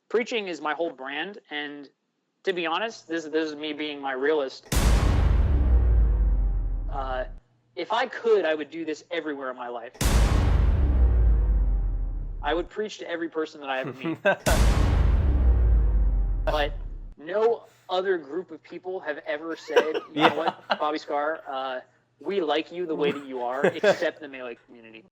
preaching is my whole brand, and to be honest, this is me being my realist. If I could, I would do this everywhere in my life. I would preach to every person that I ever meet. But no other group of people have ever said, you know what, Bobby Scar, we like you the way that you are, except the Melee community.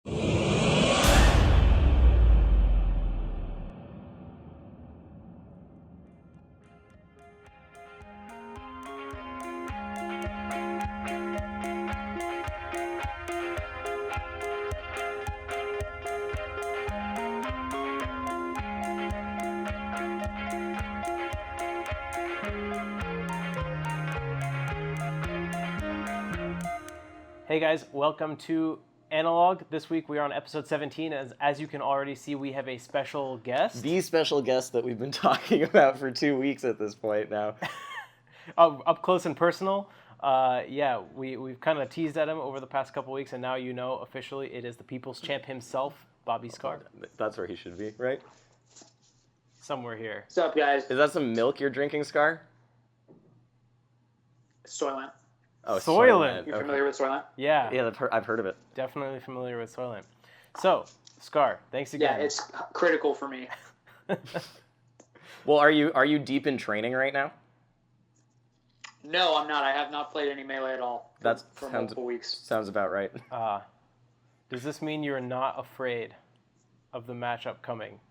Hey guys, welcome to Analog. This week we are on episode 17. As you can already see, we have a special guest. The special guest that we've been talking about for 2 weeks at this point now. Up close and personal. We've kind of teased at him over the past couple weeks, and now you know officially it is the people's champ himself, Bobby Scar. That's where he should be, right? Somewhere here. What's up, guys? Is that some milk you're drinking, Scar? Soylent. Oh, Soylent. You familiar with Soylent? Yeah. Yeah, I've heard of it. Definitely familiar with Soylent. So, Scar, thanks again. Yeah, it's critical for me. Well, are you deep in training right now? No, I'm not. I have not played any Melee at all for multiple weeks. Sounds about right. Does this mean you're not afraid of the matchup coming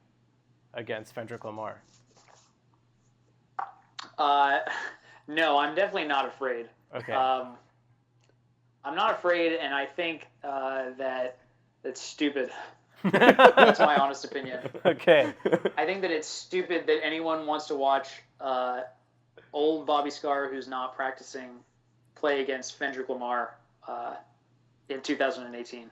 against Fendy Lamar? No, I'm definitely not afraid. Okay. I'm not afraid, and I think that it's stupid. That's my honest opinion. Okay. I think that it's stupid that anyone wants to watch old Bobby Scar, who's not practicing, play against Fendy Lamar in 2018.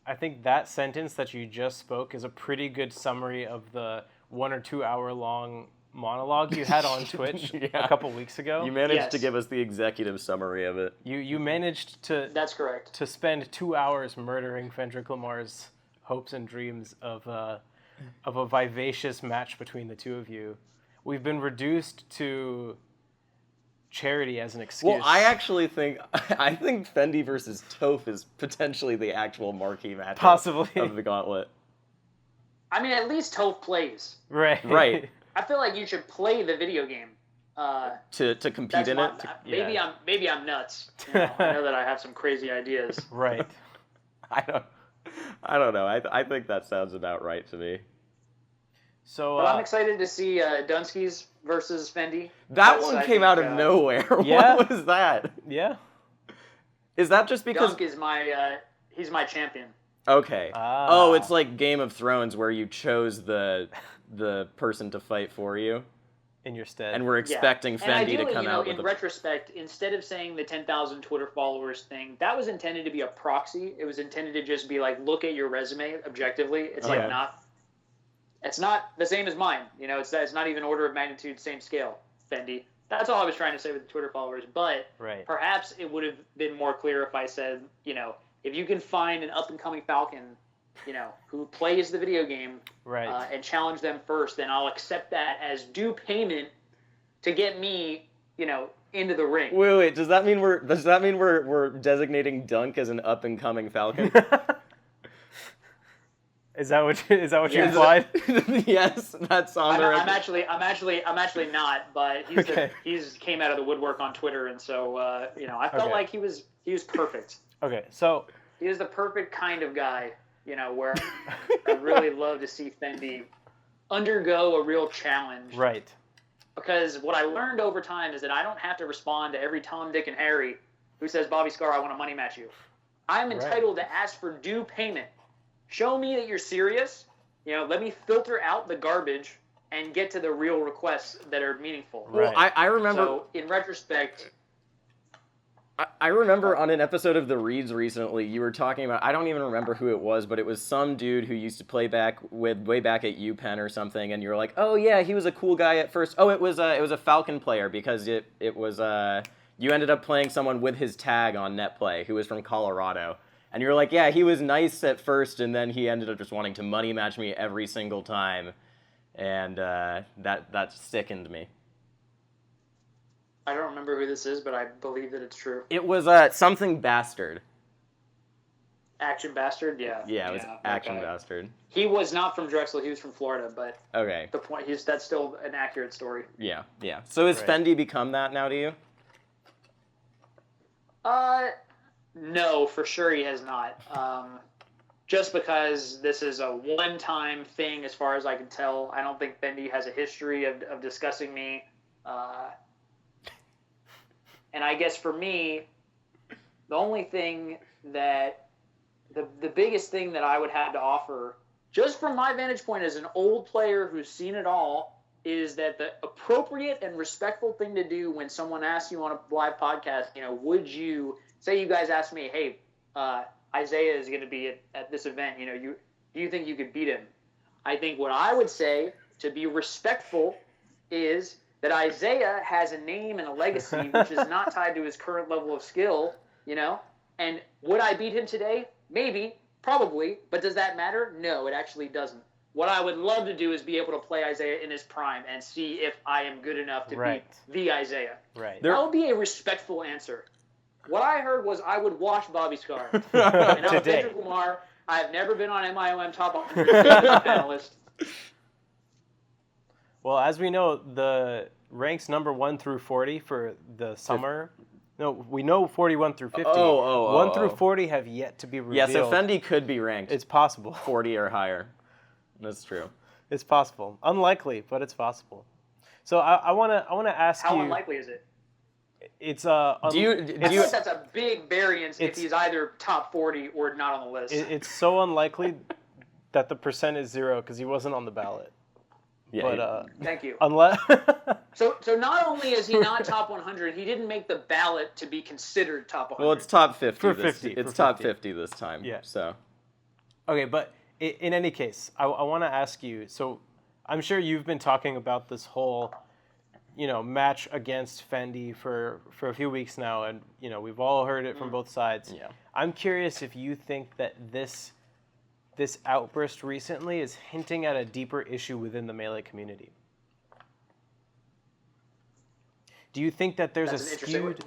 I think that sentence that you just spoke is a pretty good summary of the 1 or 2 hour long monologue you had on Twitch a couple weeks ago. You managed to give us the executive summary of it. You managed to... That's correct. To spend 2 hours murdering Fendy Lamar's hopes and dreams of a vivacious match between the two of you. We've been reduced to charity as an excuse. Well, I think Fendy versus Toph is potentially the actual marquee match possibly of the gauntlet. I mean, at least Toph plays. Right. I feel like you should play the video game. To compete in it? Maybe I'm nuts. You know, I know that I have some crazy ideas. Right. I don't know. I think that sounds about right to me. So, but I'm excited to see Dunskies versus Fendy. That one came out of nowhere. Yeah. What was that? Yeah. Is that just because Dunk is he's my champion? Okay. Oh, it's like Game of Thrones where you chose the person to fight for you in your stead, and we're expecting Fendy to come out. In retrospect, instead of saying the 10,000 Twitter followers thing, that was intended to be a proxy. It was intended to just be like, look at your resume objectively. It's it's not the same as mine. You know, it's not even order of magnitude same scale. Fendy. That's all I was trying to say with the Twitter followers. But perhaps it would have been more clear if I said, you know, if you can find an up and coming Falcon, you know, who plays the video game, and challenge them first, then I'll accept that as due payment to get me, you know, into the ring. Wait. Does that mean we're designating Dunk as an up and coming Falcon? Is that what you implied? Yes, that's on the record. I'm actually not, but he's came out of the woodwork on Twitter, and so you know, I felt like he was perfect. Okay, so he is the perfect kind of guy. You know, where I really love to see Fendy undergo a real challenge. Right. Because what I learned over time is that I don't have to respond to every Tom, Dick, and Harry who says, Bobby Scar, I want to money match you. I'm entitled to ask for due payment. Show me that you're serious. You know, let me filter out the garbage and get to the real requests that are meaningful. Well, I remember... So, in retrospect... I remember on an episode of The Reads recently, you were talking about, I don't even remember who it was, but it was some dude who used to play way back at UPenn or something, and you were like, oh yeah, he was a cool guy at first. Oh, it was a Falcon player, because it was, you ended up playing someone with his tag on NetPlay, who was from Colorado. And you're like, yeah, he was nice at first, and then he ended up just wanting to money match me every single time. and that sickened me. I don't remember who this is, but I believe that it's true. It was something bastard. Action Bastard, yeah. Yeah, it was Action Bastard. He was not from Drexel; he was from Florida, but okay. The point that's still an accurate story. Yeah. So has Fendy become that now to you? No, for sure he has not. Just because this is a one-time thing, as far as I can tell, I don't think Fendy has a history of discussing me. And I guess for me, the only thing that the biggest thing that I would have to offer, just from my vantage point as an old player who's seen it all, is that the appropriate and respectful thing to do when someone asks you on a live podcast, would you say you guys ask me, hey, Isaiah is going to be at this event, do you think you could beat him? I think what I would say to be respectful is that Isaiah has a name and a legacy which is not tied to his current level of skill, and would I beat him today? Maybe, probably, but does that matter? No, it actually doesn't. What I would love to do is be able to play Isaiah in his prime and see if I am good enough to beat the Isaiah. Right. That would be a respectful answer. What I heard was I would wash Bobby Scar. And I'm Fendy Kumar. I've never been on MIOM top 100 panelist. Well, as we know, the ranks number 1 through 40 for the summer. No, we know 41 through 50. 1 through 40 have yet to be revealed. Yeah, so Fendy could be ranked. It's possible. 40 or higher. That's true. It's possible. Unlikely, but it's possible. So I want to ask you. How unlikely is it? It's I think that's a big variance if he's either top 40 or not on the list. It's so unlikely that the percent is 0 because he wasn't on the ballot. Yeah. But thank you. Unless so not only is he not top 100, he didn't make the ballot to be considered top 100. Well, it's top 50. For 50. It's top 50 this time. Yeah. So. Okay, but in any case, I want to ask you. So, I'm sure you've been talking about this whole, match against Fendy for a few weeks now, and we've all heard it from both sides. Yeah. I'm curious if you think that this outburst recently is hinting at a deeper issue within the Melee community. Do you think that there's a skewed...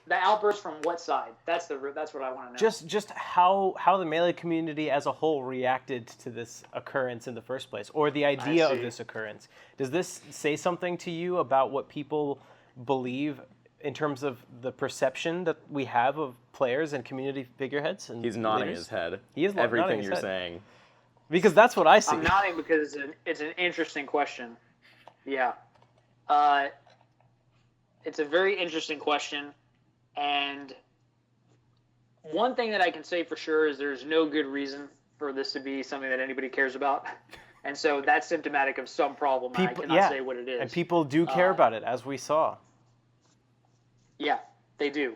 The outburst from what side? That's what I want to know. Just how the Melee community as a whole reacted to this occurrence in the first place, or the idea of this occurrence. Does this say something to you about what people believe in terms of the perception that we have of players and community figureheads? And he's nodding his head. He is everything you're saying. Because that's what I see. I'm nodding because it's an interesting question. Yeah. It's a very interesting question, and one thing that I can say for sure is there's no good reason for this to be something that anybody cares about, and so that's symptomatic of some problem. I cannot say what it is. And people do care about it, as we saw. Yeah, they do.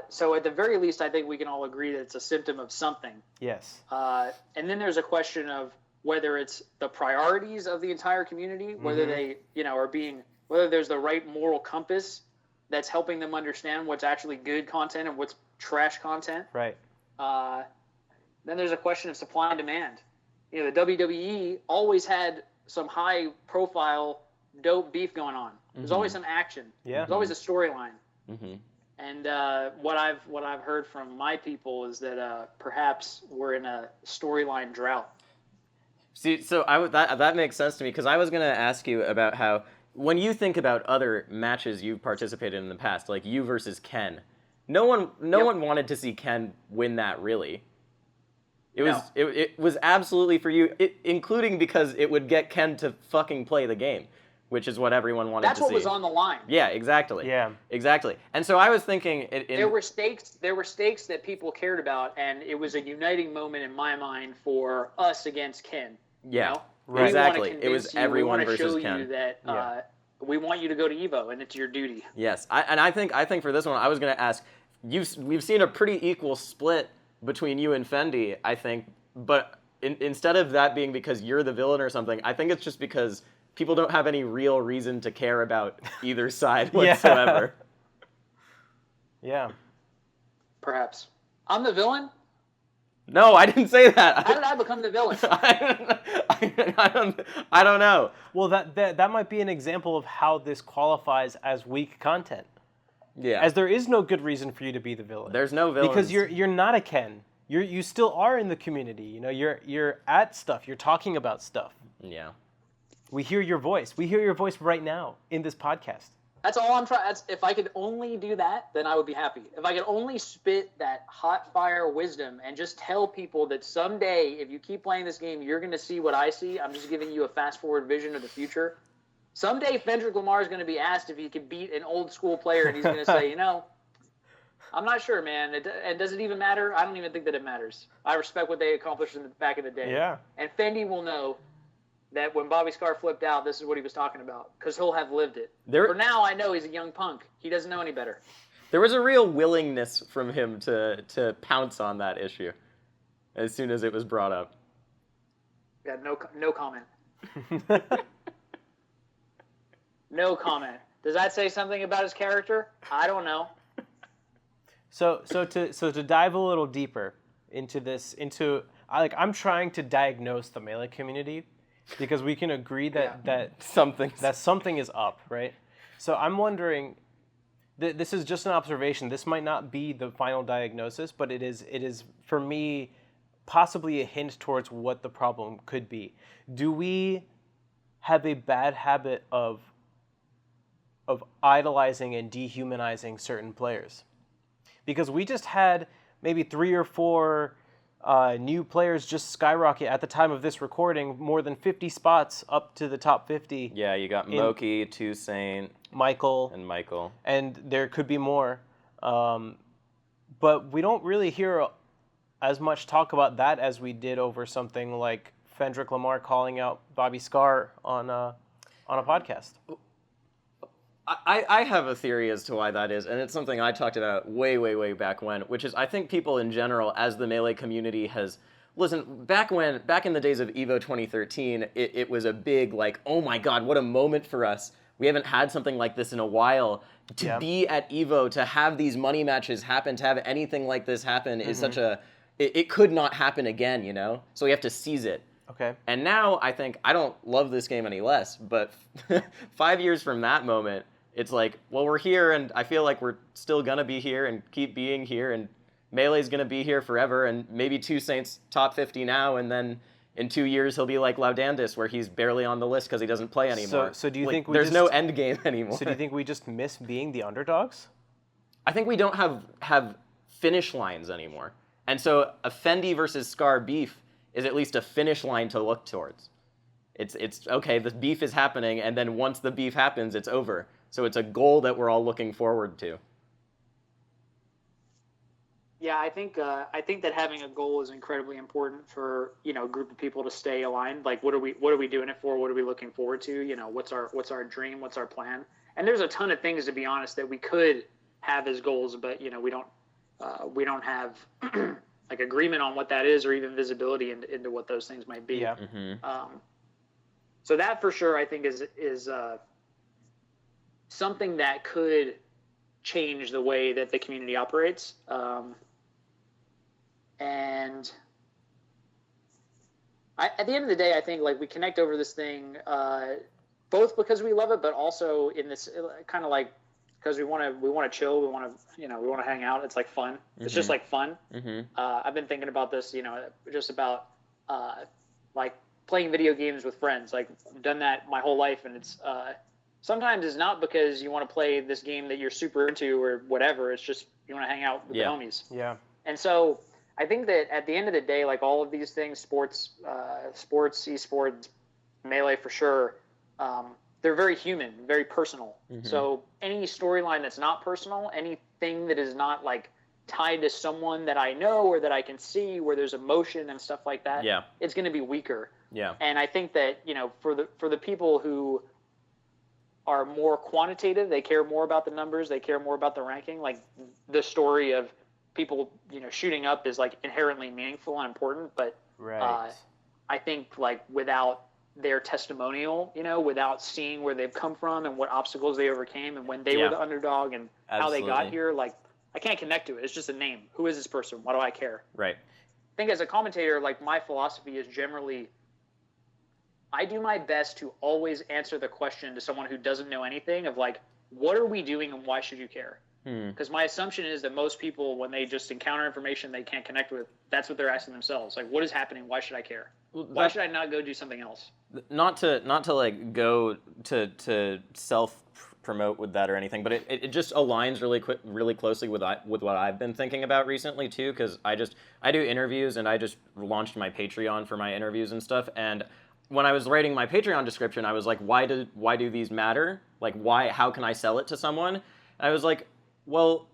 So at the very least, I think we can all agree that it's a symptom of something. Yes. And then there's a question of whether it's the priorities of the entire community, whether they, are being... whether there's the right moral compass that's helping them understand what's actually good content and what's trash content. Right. Then there's a question of supply and demand. The WWE always had some high-profile, dope beef going on. There's always some action. Yeah. There's always a storyline. Mm-hmm. And what I've heard from my people is that perhaps we're in a storyline drought. See, so that makes sense to me because I was going to ask you about how. When you think about other matches you've participated in the past, like you versus Ken, no one wanted to see Ken win that, really. It was absolutely for you, including because it would get Ken to fucking play the game, which is what everyone wanted to see. That's what was on the line. Yeah, exactly. Yeah. Exactly. And so I was thinking... There were stakes that people cared about, and it was a uniting moment in my mind for us against Ken. Yeah. Right. Exactly. It was everyone versus Ken. We want to show you that we want you to go to EVO, and it's your duty. Yes. I think for this one, I was going to ask, we've seen a pretty equal split between you and Fendy, I think, but instead of that being because you're the villain or something, I think it's just because people don't have any real reason to care about either side whatsoever. Yeah. Perhaps. I'm the villain? No, I didn't say that. How did I become the villain? I don't know. Well, that might be an example of how this qualifies as weak content. Yeah. As there is no good reason for you to be the villain. There's no villains. Because you're not a Ken. You still are in the community. You know, you're at stuff. You're talking about stuff. Yeah. We hear your voice. We hear your voice right now in this podcast. That's all I'm trying. If I could only do that, then I would be happy. If I could only spit that hot fire wisdom and just tell people that someday, if you keep playing this game, you're going to see what I see. I'm just giving you a fast forward vision of the future. Someday, Fendrick Lamar is going to be asked if he could beat an old school player, and he's going to say, you know, I'm not sure, man. And does it even matter? I don't even think that it matters. I respect what they accomplished back in the day. Yeah. And Fendy will know that when Bobby Scar flipped out, this is what he was talking about, because he'll have lived it. For now, I know he's a young punk. He doesn't know any better. There was a real willingness from him to pounce on that issue as soon as it was brought up. Yeah, no comment. No comment. Does that say something about his character? I don't know. So to dive a little deeper into this, I'm trying to diagnose the Melee community, because we can agree that something is up, right? So I'm wondering, this is just an observation. This might not be the final diagnosis, but it is for me possibly a hint towards what the problem could be. Do we have a bad habit of idolizing and dehumanizing certain players? Because we just had maybe 3 or 4 new players just skyrocket at the time of this recording, more than 50 spots up to the top 50. Yeah, you got Moki, Toussaint, Michael. And there could be more. But we don't really hear as much talk about that as we did over something like Fendrick Lamar calling out Bobby Scar on a podcast. I have a theory as to why that is, and it's something I talked about way back when, which is I think people in general, as the Melee community has... Listen, back in the days of EVO 2013, it was a big, like, oh my god, what a moment for us. We haven't had something like this in a while. To be at EVO, to have these money matches happen, to have anything like this happen is such a... It could not happen again, you know? So we have to seize it. Okay. And now I think, I don't love this game any less, but 5 years from that moment, it's like, well, we're here, and I feel like we're still going to be here and keep being here, and Melee's going to be here forever, and maybe Toussaint's top 50 now, and then in 2 years he'll be like Laudandis, where he's barely on the list because he doesn't play anymore. So do you like, think there's no end game anymore? So do you think we just miss being the underdogs? I think we don't have finish lines anymore. And so a Fendy versus Scar beef is at least a finish line to look towards. It's okay, the beef is happening, and then once the beef happens, it's over. So it's a goal that we're all looking forward to. Yeah, I think that having a goal is incredibly important for, you know, a group of people to stay aligned. Like, what are we doing it for? What are we looking forward to? You know, what's our dream? What's our plan? And there's a ton of things, to be honest, that we could have as goals, but you know, we don't have like agreement on what that is, or even visibility into what those things might be. Yeah. Mm-hmm. So that for sure, I think is something that could change the way that the community operates. And at the end of the day, I think like we connect over this thing, both because we love it, but also in this kind of like, because we want to chill, we want to hang out. It's like fun. It's just like fun. Mm-hmm. I've been thinking about this, you know, just about like playing video games with friends. Like I've done that my whole life, and it's sometimes it's not because you want to play this game that you're super into or whatever. It's just you want to hang out with the homies. Yeah. And so I think that at the end of the day, like all of these things, sports, esports, Melee for sure, they're very human, very personal. Mm-hmm. So any storyline that's not personal, anything that is not like tied to someone that I know or that I can see, where there's emotion and stuff like that, it's going to be weaker. Yeah. And I think that, you know, for the people who are more quantitative, they care more about the numbers, they care more about the ranking. Like the story of people, you know, shooting up is like inherently meaningful and important, but I think like without their testimonial, you know, without seeing where they've come from and what obstacles they overcame and when they were the underdog and how they got here, like I can't connect to it. It's just a name. Who is this person? Why do I care? Right. think as a commentator, like my philosophy is generally, I do my best to always answer the question to someone who doesn't know anything of like, what are we doing and why should you care? Because my assumption is that most people, when they just encounter information they can't connect with, that's what they're asking themselves. Like, what is happening? Why should I care? Why should I not go do something else? Not to like go to self-promote with that or anything, but it just aligns really closely with what I've been thinking about recently too, because I do interviews and I just launched my Patreon for my interviews and stuff, and when I was writing my Patreon description, I was like, why do these matter? Like, how can I sell it to someone? And I was like, well,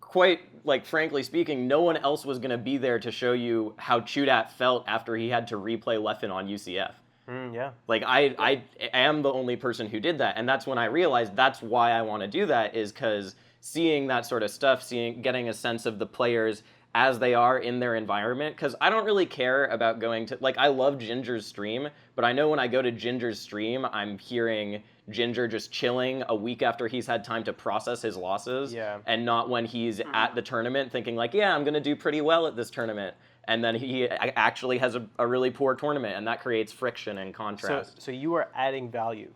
quite like frankly speaking, no one else was going to be there to show you how Chudat felt after he had to replay Leffen on UCF. Yeah. Like, I am the only person who did that, and that's when I realized that's why I want to do that, is because seeing that sort of stuff, getting a sense of the players as they are in their environment, because I don't really care about going to, like, I love Ginger's stream, but I know when I go to Ginger's stream, I'm hearing Ginger just chilling a week after he's had time to process his losses, and not when he's at the tournament thinking like, yeah, I'm going to do pretty well at this tournament, and then he actually has a really poor tournament, and that creates friction and contrast. So you are adding value.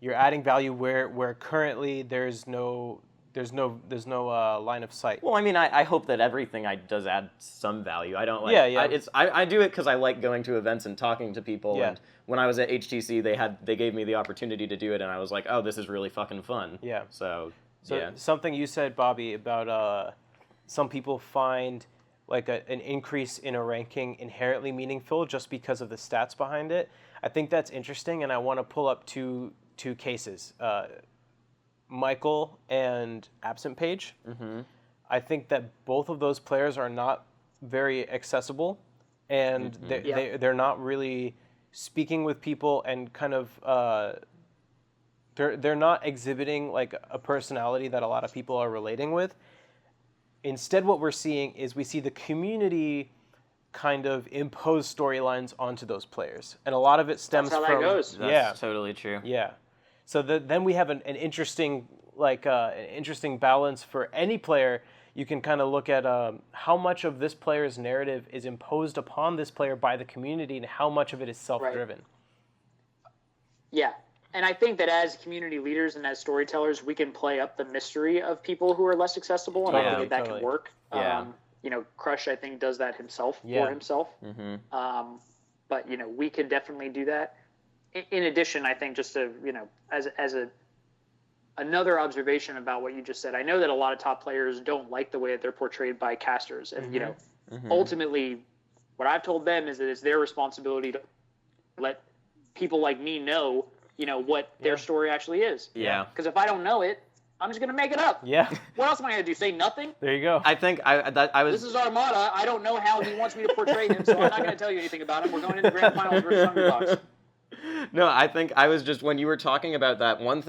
You're adding value where currently there's no line of sight. Well, I mean, I hope that everything does add some value. I don't like. Yeah. I do it because I like going to events and talking to people. Yeah. And when I was at HTC, they gave me the opportunity to do it, and I was like, oh, this is really fucking fun. Yeah. So yeah. Something you said, Bobby, about some people find like an increase in a ranking inherently meaningful just because of the stats behind it. I think that's interesting, and I want to pull up two cases. Michael and Absent Page. Mm-hmm. I think that both of those players are not very accessible, and they're not really speaking with people, and kind of they're not exhibiting like a personality that a lot of people are relating with. Instead, what we're seeing is we see the community kind of impose storylines onto those players, and a lot of it stems from that goes. That's totally true. Yeah. So then we have an interesting balance for any player. You can kind of look at how much of this player's narrative is imposed upon this player by the community, and how much of it is self-driven. Right. Yeah, and I think that as community leaders and as storytellers, we can play up the mystery of people who are less accessible, and I think that can work. Yeah. Crush, I think, does that himself for himself. Mm-hmm. But we can definitely do that. In addition, I think just to, as another observation about what you just said, I know that a lot of top players don't like the way that they're portrayed by casters. And, ultimately, what I've told them is that it's their responsibility to let people like me know, what their story actually is. Yeah. Because if I don't know it, I'm just going to make it up. Yeah. What else am I going to do? Say nothing? There you go. I think This is Armada. I don't know how he wants me to portray him, so I'm not going to tell you anything about him. We're going into grand finals versus Hungrybox. No, I think I was just, when you were talking about that, one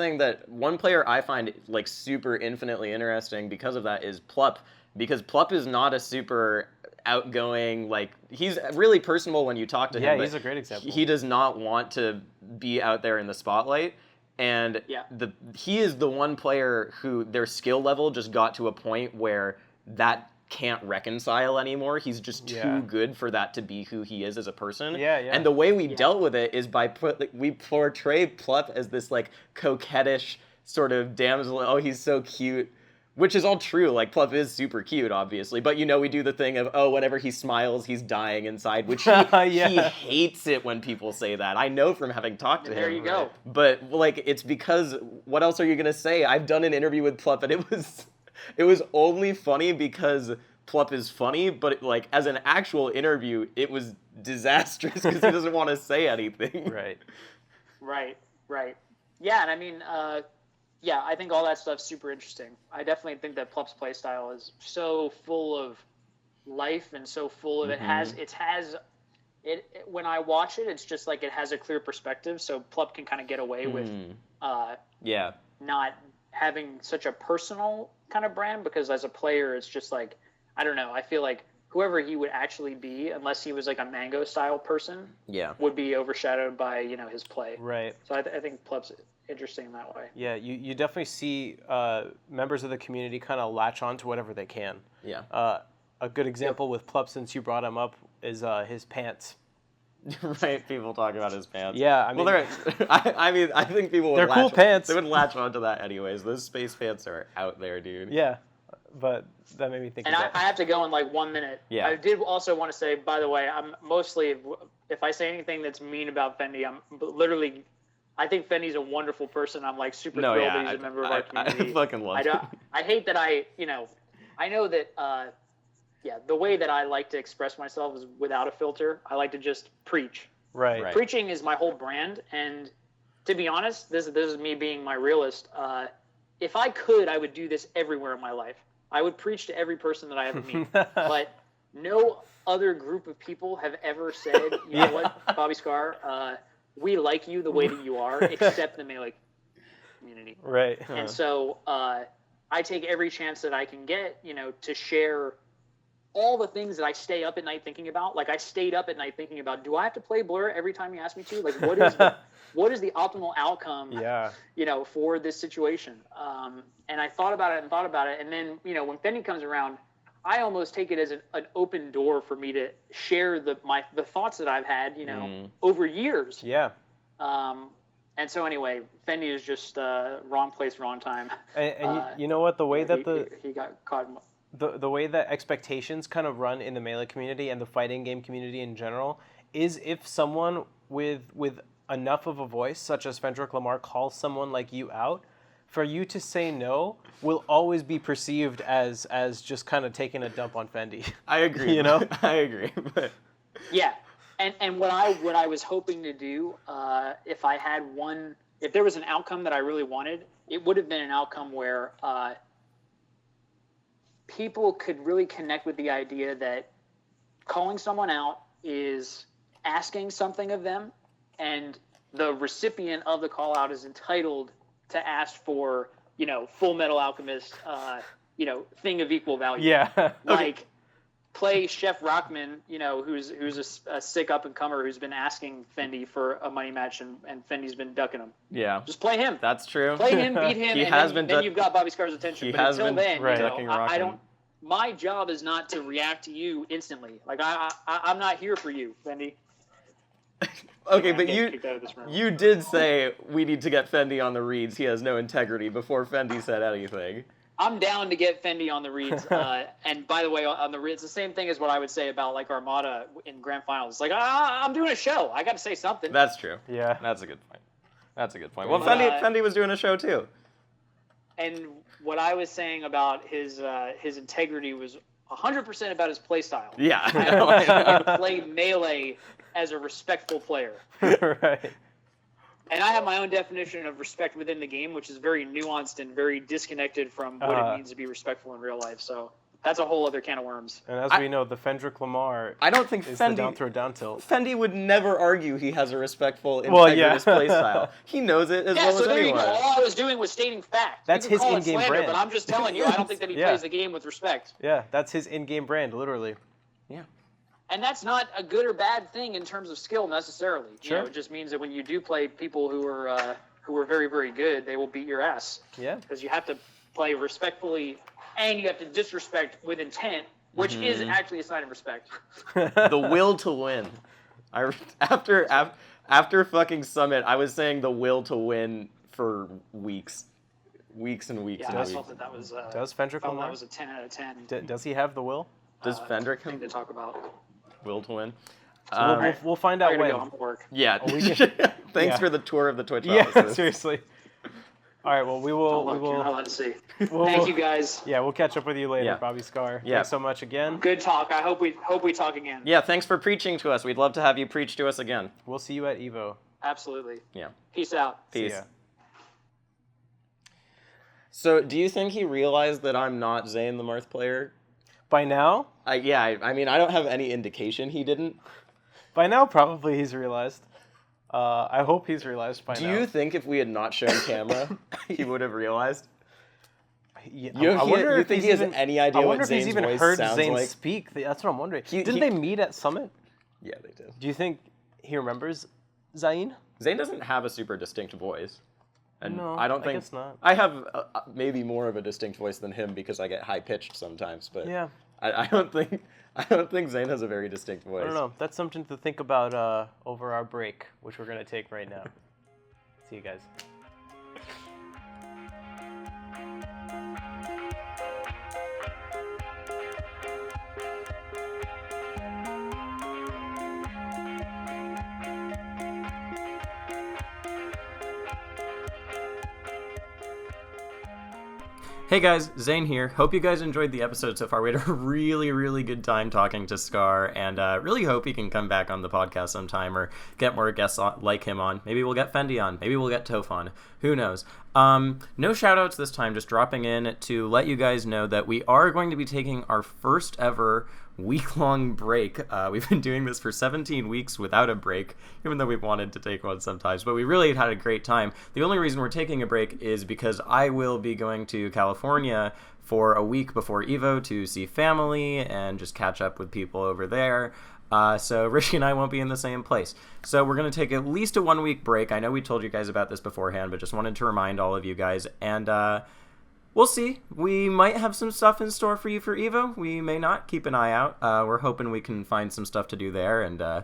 player I find like super infinitely interesting because of that is Plup, because Plup is not a super outgoing, like, he's really personable when you talk to him. Yeah, he's a great example. He does not want to be out there in the spotlight, and he is the one player who their skill level just got to a point where that can't reconcile anymore. He's just too good for that to be who he is as a person. And the way we dealt with it is by we portray Plup as this like coquettish sort of damsel. Oh, he's so cute, which is all true. Like, Plup is super cute, obviously, but we do the thing of, oh, whenever he smiles, he's dying inside, which he hates it when people say that. I know from having talked to him. There you go. But like, it's because what else are you gonna say? I've done an interview with Plup, and it was only funny because Plup is funny, but like as an actual interview, it was disastrous because he doesn't want to say anything. Right. Yeah, and I mean, I think all that stuff's super interesting. I definitely think that Plup's playstyle is so full of life and so full of when I watch it, it's just like it has a clear perspective, so Plup can kind of get away with not having such a personal kind of brand, because as a player, it's just like, I don't know, I feel like whoever he would actually be, unless he was like a Mango style person, would be overshadowed by, his play. Right. So I think Plup's interesting in that way. Yeah, you definitely see members of the community kind of latch on to whatever they can. Yeah. a good example with Plup, since you brought him up, is his pants. Right, people talk about his pants. Yeah, I mean, well, I think people would they're cool pants. They would latch onto that anyways. Those space pants are out there, dude. Yeah, but that made me think. And of that. I have to go in like 1 minute. Yeah. I did also want to say, by the way, I'm mostly, if I say anything that's mean about Fendy, I'm literally, I think Fendy's a wonderful person. I'm like super thrilled that he's a member of our community. I fucking love him. I hate that I know that. The way that I like to express myself is without a filter. I like to just preach. Right. Preaching is my whole brand, and to be honest, this is me being my realist. If I could, I would do this everywhere in my life. I would preach to every person that I ever meet. But no other group of people have ever said, you know what, Bobby Scar, we like you the way that you are, except the Melee community. Right. And so I take every chance that I can get, to share all the things that I stay up at night thinking about. Like I stayed up at night thinking about, do I have to play Blur every time you ask me to? Like what is the optimal outcome, for this situation? And I thought about it. And then, when Fendy comes around, I almost take it as an open door for me to share the thoughts that I've had, over years. Yeah. And so anyway, Fendy is just wrong place, wrong time. And you know what? The way that he got caught. The way that expectations kind of run in the Melee community and the fighting game community in general is if someone with enough of a voice, such as Fendrick Lamar, calls someone like you out, for you to say no will always be perceived as just kind of taking a dump on Fendy. I agree. I agree. But yeah, and what I was hoping to do, if there was an outcome that I really wanted, it would have been an outcome where people could really connect with the idea that calling someone out is asking something of them, and the recipient of the call out is entitled to ask for, Full Metal Alchemist, thing of equal value. Yeah. Like play Chef Rockman, who's a sick up and comer who's been asking Fendy for a money match, and Fendy's been ducking him. Yeah. Just play him. That's true. Play him, beat him, then you've got Bobby Scar's attention. But until then, I don't. My job is not to react to you instantly. Like I'm not here for you, Fendy. Okay, but you did say we need to get Fendy on the reads. He has no integrity before Fendy said anything. I'm down to get Fendy on the reads. And by the way, on the reads, it's the same thing as what I would say about like Armada in grand finals. Like I'm doing a show. I got to say something. That's true. Yeah, that's a good point. Well, Fendy was doing a show too. And what I was saying about his integrity was 100% about his play style. Yeah. I play Melee as a respectful player. Right. And I have my own definition of respect within the game, which is very nuanced and very disconnected from what it means to be respectful in real life. So that's a whole other can of worms. And as we know, the Fendrick Lamar I don't think is Fendy, the down throw down tilt. Fendy would never argue he has a respectful, integrated play style. He knows it as well as anyone. Yeah, so there you go. All I was doing was stating fact. That's his in-game brand. But I'm just telling you, I don't think that he plays the game with respect. Yeah, that's his in-game brand, literally. Yeah. And that's not a good or bad thing in terms of skill necessarily. Sure. It just means that when you do play people who are very, very good, they will beat your ass. Yeah. Because you have to play respectfully, and you have to disrespect with intent, which is actually a sign of respect. The will to win. After fucking Summit, I was saying the will to win for weeks and weeks and weeks. I felt that was. Does Fendrick Lamar? That was a 10 out of 10. Does he have the will? Does Fendrick thing to talk about? Will to win. So we'll find out when. Go work. Yeah. Thanks for the tour of the Twitch offices. Yeah, seriously. All right. Well, we will. You're not allowed to see. Thank you guys. Yeah, we'll catch up with you later, Bobby Scar. Yeah. Thanks so much again. Good talk. I hope we talk again. Yeah. Thanks for preaching to us. We'd love to have you preach to us again. We'll see you at Evo. Absolutely. Yeah. Peace out. Peace. So, do you think he realized that I'm not Zane the Marth player? By now? I mean, I don't have any indication he didn't. By now, probably he's realized. I hope he's realized by now. Do you think if we had not shown camera, he would have realized? Yeah, you think he has any idea what Zane's voice sounds like? I wonder if he's even heard Zane speak. That's what I'm wondering. Didn't they meet at Summit? Yeah, they did. Do you think he remembers Zain? Zane doesn't have a super distinct voice. And no, I don't think guess not. I have maybe more of a distinct voice than him because I get high pitched sometimes. But yeah, I don't think Zane has a very distinct voice. I don't know. That's something to think about over our break, which we're going to take right now. See you guys. Hey guys, Zane here. Hope you guys enjoyed the episode so far. We had a really, really good time talking to Scar, and really hope he can come back on the podcast sometime or get more guests like him on. Maybe we'll get Fendy on. Maybe we'll get Toph on. Who knows? No shout-outs this time, just dropping in to let you guys know that we are going to be taking our first ever week-long break. We've been doing this for 17 weeks without a break, even though we've wanted to take one sometimes, but we really had a great time. The only reason we're taking a break is because I will be going to California for a week before EVO to see family and just catch up with people over there. So Rishi and I won't be in the same place. So we're going to take at least a 1 week break. I know we told you guys about this beforehand, but just wanted to remind all of you guys. And we'll see. We might have some stuff in store for you for EVO. We may not. Keep an eye out. We're hoping we can find some stuff to do there and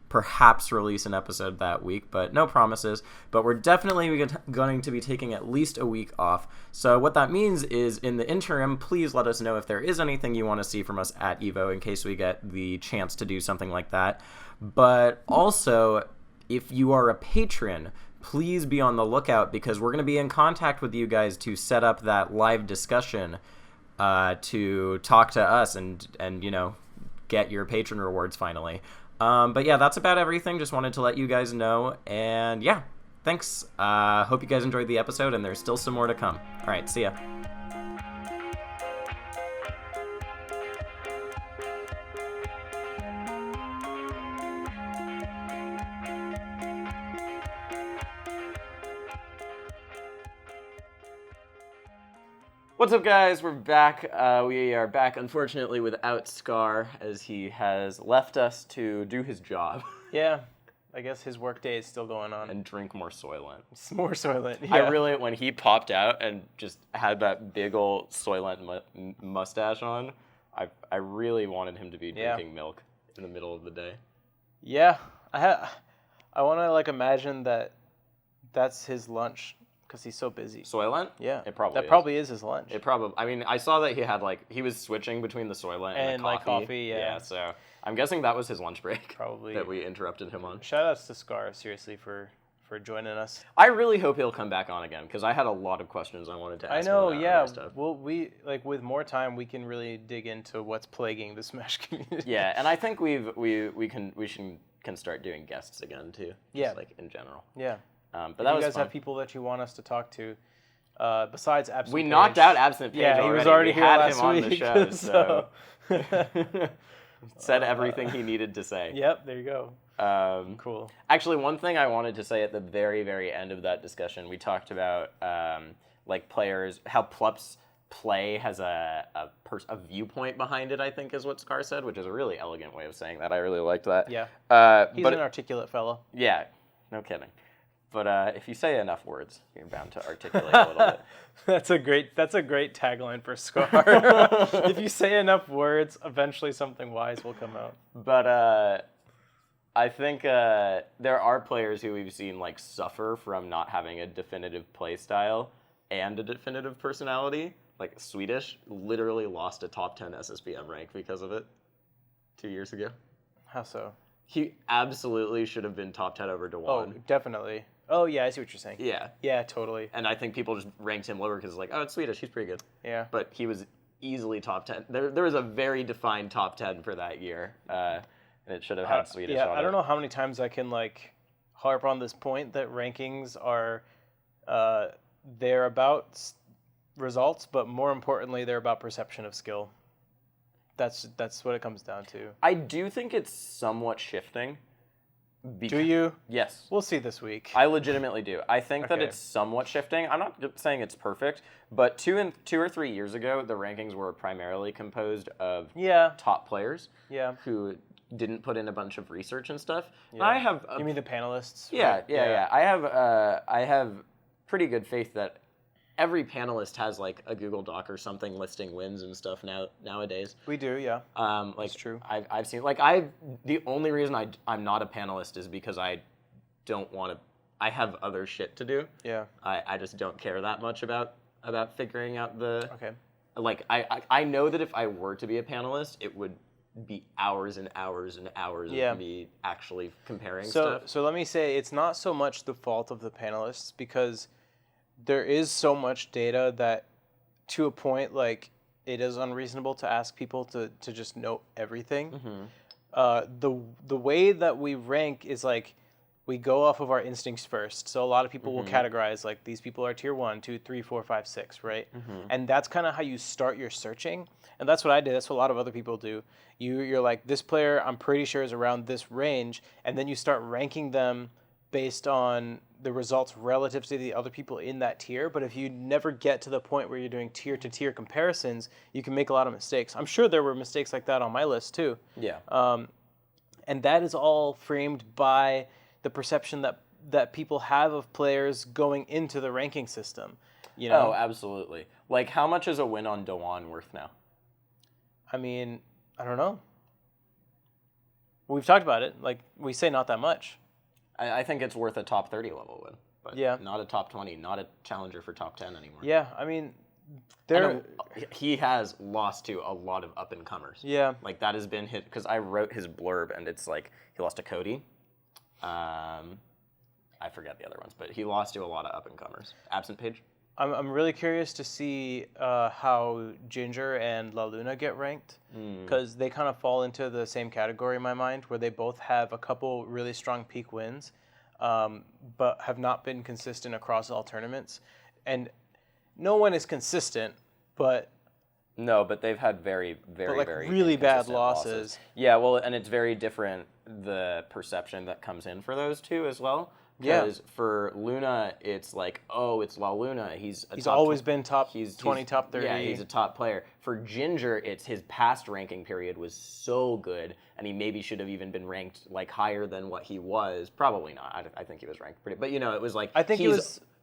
perhaps release an episode that week, but no promises. But we're definitely going to be taking at least a week off. So what that means is in the interim, please let us know if there is anything you want to see from us at EVO in case we get the chance to do something like that. But also, if you are a patron, please be on the lookout because we're going to be in contact with you guys to set up that live discussion to talk to us and you know, get your patron rewards finally. But yeah, that's about everything. Just wanted to let you guys know. And yeah, thanks. Hope you guys enjoyed the episode, and there's still some more to come. All right, see ya. What's up, guys? We're back. We are back, unfortunately, without Scar, as he has left us to do his job. Yeah, I guess his workday is still going on. And drink more Soylent. More Soylent, yeah. I really, when he popped out and just had that big old Soylent mustache on, I really wanted him to be drinking milk in the middle of the day. Yeah, I want to, like, imagine that that's his lunch. Because he's so busy. Soylent? Yeah. It probably That probably is his lunch. I mean, I saw that he had, like, he was switching between the Soylent and the coffee. Like coffee, yeah. Yeah, so I'm guessing that was his lunch break. Probably. That we interrupted him on. Shout outs to Scar, seriously, for joining us. I really hope he'll come back on again, because I had a lot of questions I wanted to ask him about yeah. stuff. Well, with more time, we can really dig into what's plaguing the Smash community. Yeah, and I think we can start doing guests again, too. Just, like, in general. Yeah. But if that you was guys fun. have people that you want us to talk to, besides Absent We Page. knocked out Absent Page Yeah, he was already here had last him on week, the show, so... Said everything he needed to say. Yep, there you go. Cool. Actually, one thing I wanted to say at the very, very end of that discussion, we talked about like players, how Plups play has a viewpoint behind it, I think is what Scar said, which is a really elegant way of saying that. I really liked that. Yeah. He's an articulate fellow. Yeah, no kidding. But if you say enough words, you're bound to articulate a little bit. That's a great tagline for Scar. If you say enough words, eventually something wise will come out. But I think there are players who we've seen like suffer from not having a definitive play style and a definitive personality. Like Swedish literally lost a top 10 SSBMRank because of it 2 years ago. How so? He absolutely should have been top 10 over Dewan. Oh, definitely. Oh, yeah, I see what you're saying. Yeah. Yeah, totally. And I think people just ranked him lower because it's like, oh, it's Swedish, he's pretty good. Yeah. But he was easily top 10. There was a very defined top 10 for that year, and it should have had Swedish on it. I don't know how many times I can, like, harp on this point that rankings are, they're about results, but more importantly, they're about perception of skill. That's what it comes down to. I do think it's somewhat shifting. Do you? Yes. We'll see this week. I legitimately do. I think that it's somewhat shifting. I'm not saying it's perfect, but 2 or 3 years ago, the rankings were primarily composed of top players who didn't put in a bunch of research and stuff. Yeah. I have. You mean the panelists? Yeah. I have pretty good faith that every panelist has like a Google Doc or something listing wins and stuff nowadays. We do, yeah. Like that's true. I've seen the only reason I'm not a panelist is because I don't want to. I have other shit to do. Yeah. I just don't care that much about figuring out the. Okay. Like I know that if I were to be a panelist, it would be hours and hours and hours of me actually comparing stuff. So let me say, it's not so much the fault of the panelists, because there is so much data that, to a point, like, it is unreasonable to ask people to just know everything. The way that we rank is like, we go off of our instincts first. So a lot of people will categorize, like, these people are tier 1, 2, 3, 4, 5, 6, right? And that's kind of how you start your searching. And that's what I did. That's what a lot of other people do. You're like, this player, I'm pretty sure is around this range. And then you start ranking them based on the results relative to the other people in that tier. But if you never get to the point where you're doing tier-to-tier comparisons, you can make a lot of mistakes. I'm sure there were mistakes like that on my list, too. Yeah. And that is all framed by the perception that people have of players going into the ranking system, you know? Oh, absolutely. Like, how much is a win on Dewan worth now? I mean, I don't know. We've talked about it. Like, we say not that much. I think it's worth a top 30 level win, but yeah, not a top 20, not a challenger for top 10 anymore. Yeah, I mean, he has lost to a lot of up-and-comers. Yeah. Like, that has been hit, because I wrote his blurb, and it's like, he lost to Cody. I forget the other ones, but he lost to a lot of up-and-comers. Absent Page? I'm really curious to see how Ginger and La Luna get ranked, because they kind of fall into the same category in my mind, where they both have a couple really strong peak wins, but have not been consistent across all tournaments. And no one is consistent, but... No, but they've had very really bad losses. Yeah, well, and it's very different, the perception that comes in for those two as well. Because for Luna, it's like, oh, it's La Luna. He's always been top 20, top 30. Yeah, he's a top player. For Ginger, it's his past ranking period was so good, and he maybe should have even been ranked like higher than what he was. Probably not. I think he was ranked pretty. But, you know, it was like, I think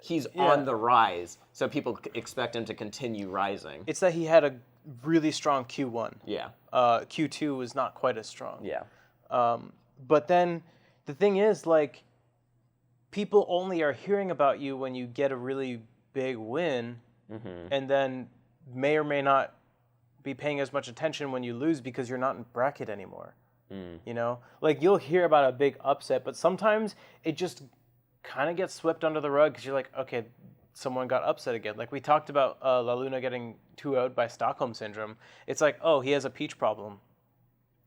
he's on the rise, so people expect him to continue rising. It's that he had a really strong Q1. Yeah. Q2 was not quite as strong. Yeah. But then the thing is, like, people only are hearing about you when you get a really big win, and then may or may not be paying as much attention when you lose because you're not in bracket anymore. You know? Like, you'll hear about a big upset, but sometimes it just kind of gets swept under the rug because you're like, okay, someone got upset again. Like, we talked about La Luna getting 2-0'd by Stockholm Syndrome. It's like, oh, he has a peach problem,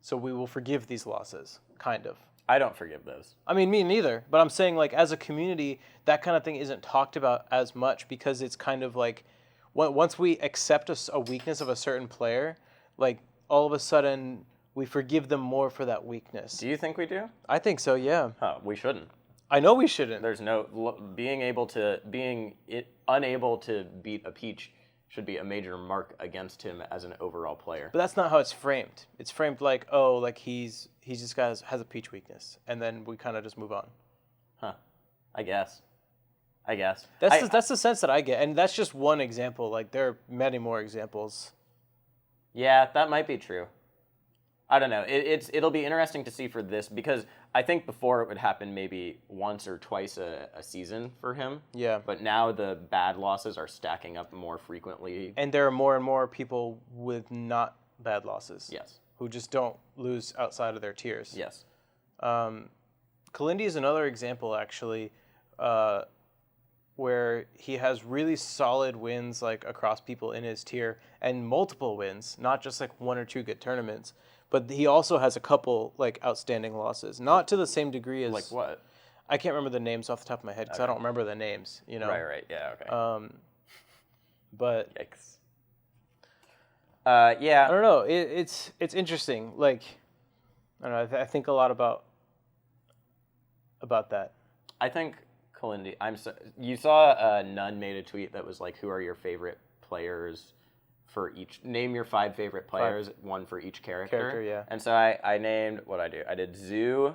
so we will forgive these losses, kind of. I don't forgive those. I mean, me neither. But I'm saying, like, as a community, that kind of thing isn't talked about as much because it's kind of like, once we accept a weakness of a certain player, like, all of a sudden, we forgive them more for that weakness. Do you think we do? I think so, yeah. Oh, we shouldn't. I know we shouldn't. There's no... Being unable to beat a peach should be a major mark against him as an overall player. But that's not how it's framed. It's framed like, oh, like he just has a peach weakness, and then we kind of just move on. Huh. I guess. That's the sense that I get, and that's just one example. Like, there are many more examples. Yeah, that might be true. I don't know. It'll be interesting to see for this, because I think before it would happen maybe once or twice a season for him. Yeah. But now the bad losses are stacking up more frequently. And there are more and more people with not bad losses. Yes. Who just don't lose outside of their tiers. Yes. Kalindi is another example, actually, where he has really solid wins, like, across people in his tier, and multiple wins, not just like one or two good tournaments. But he also has a couple, like, outstanding losses. Not to the same degree as... Like what? I can't remember the names off the top of my head because I don't remember the names, you know? Right, yeah, okay. But... Yikes. Yeah. I don't know. It's interesting. Like, I don't know. I think a lot about that. I think Kalindi... you saw Nunn made a tweet that was like, who are your favorite players... for each, name your 5 favorite players, 1 for each character. Yeah. And so I named, what'd I do? I did Zoo,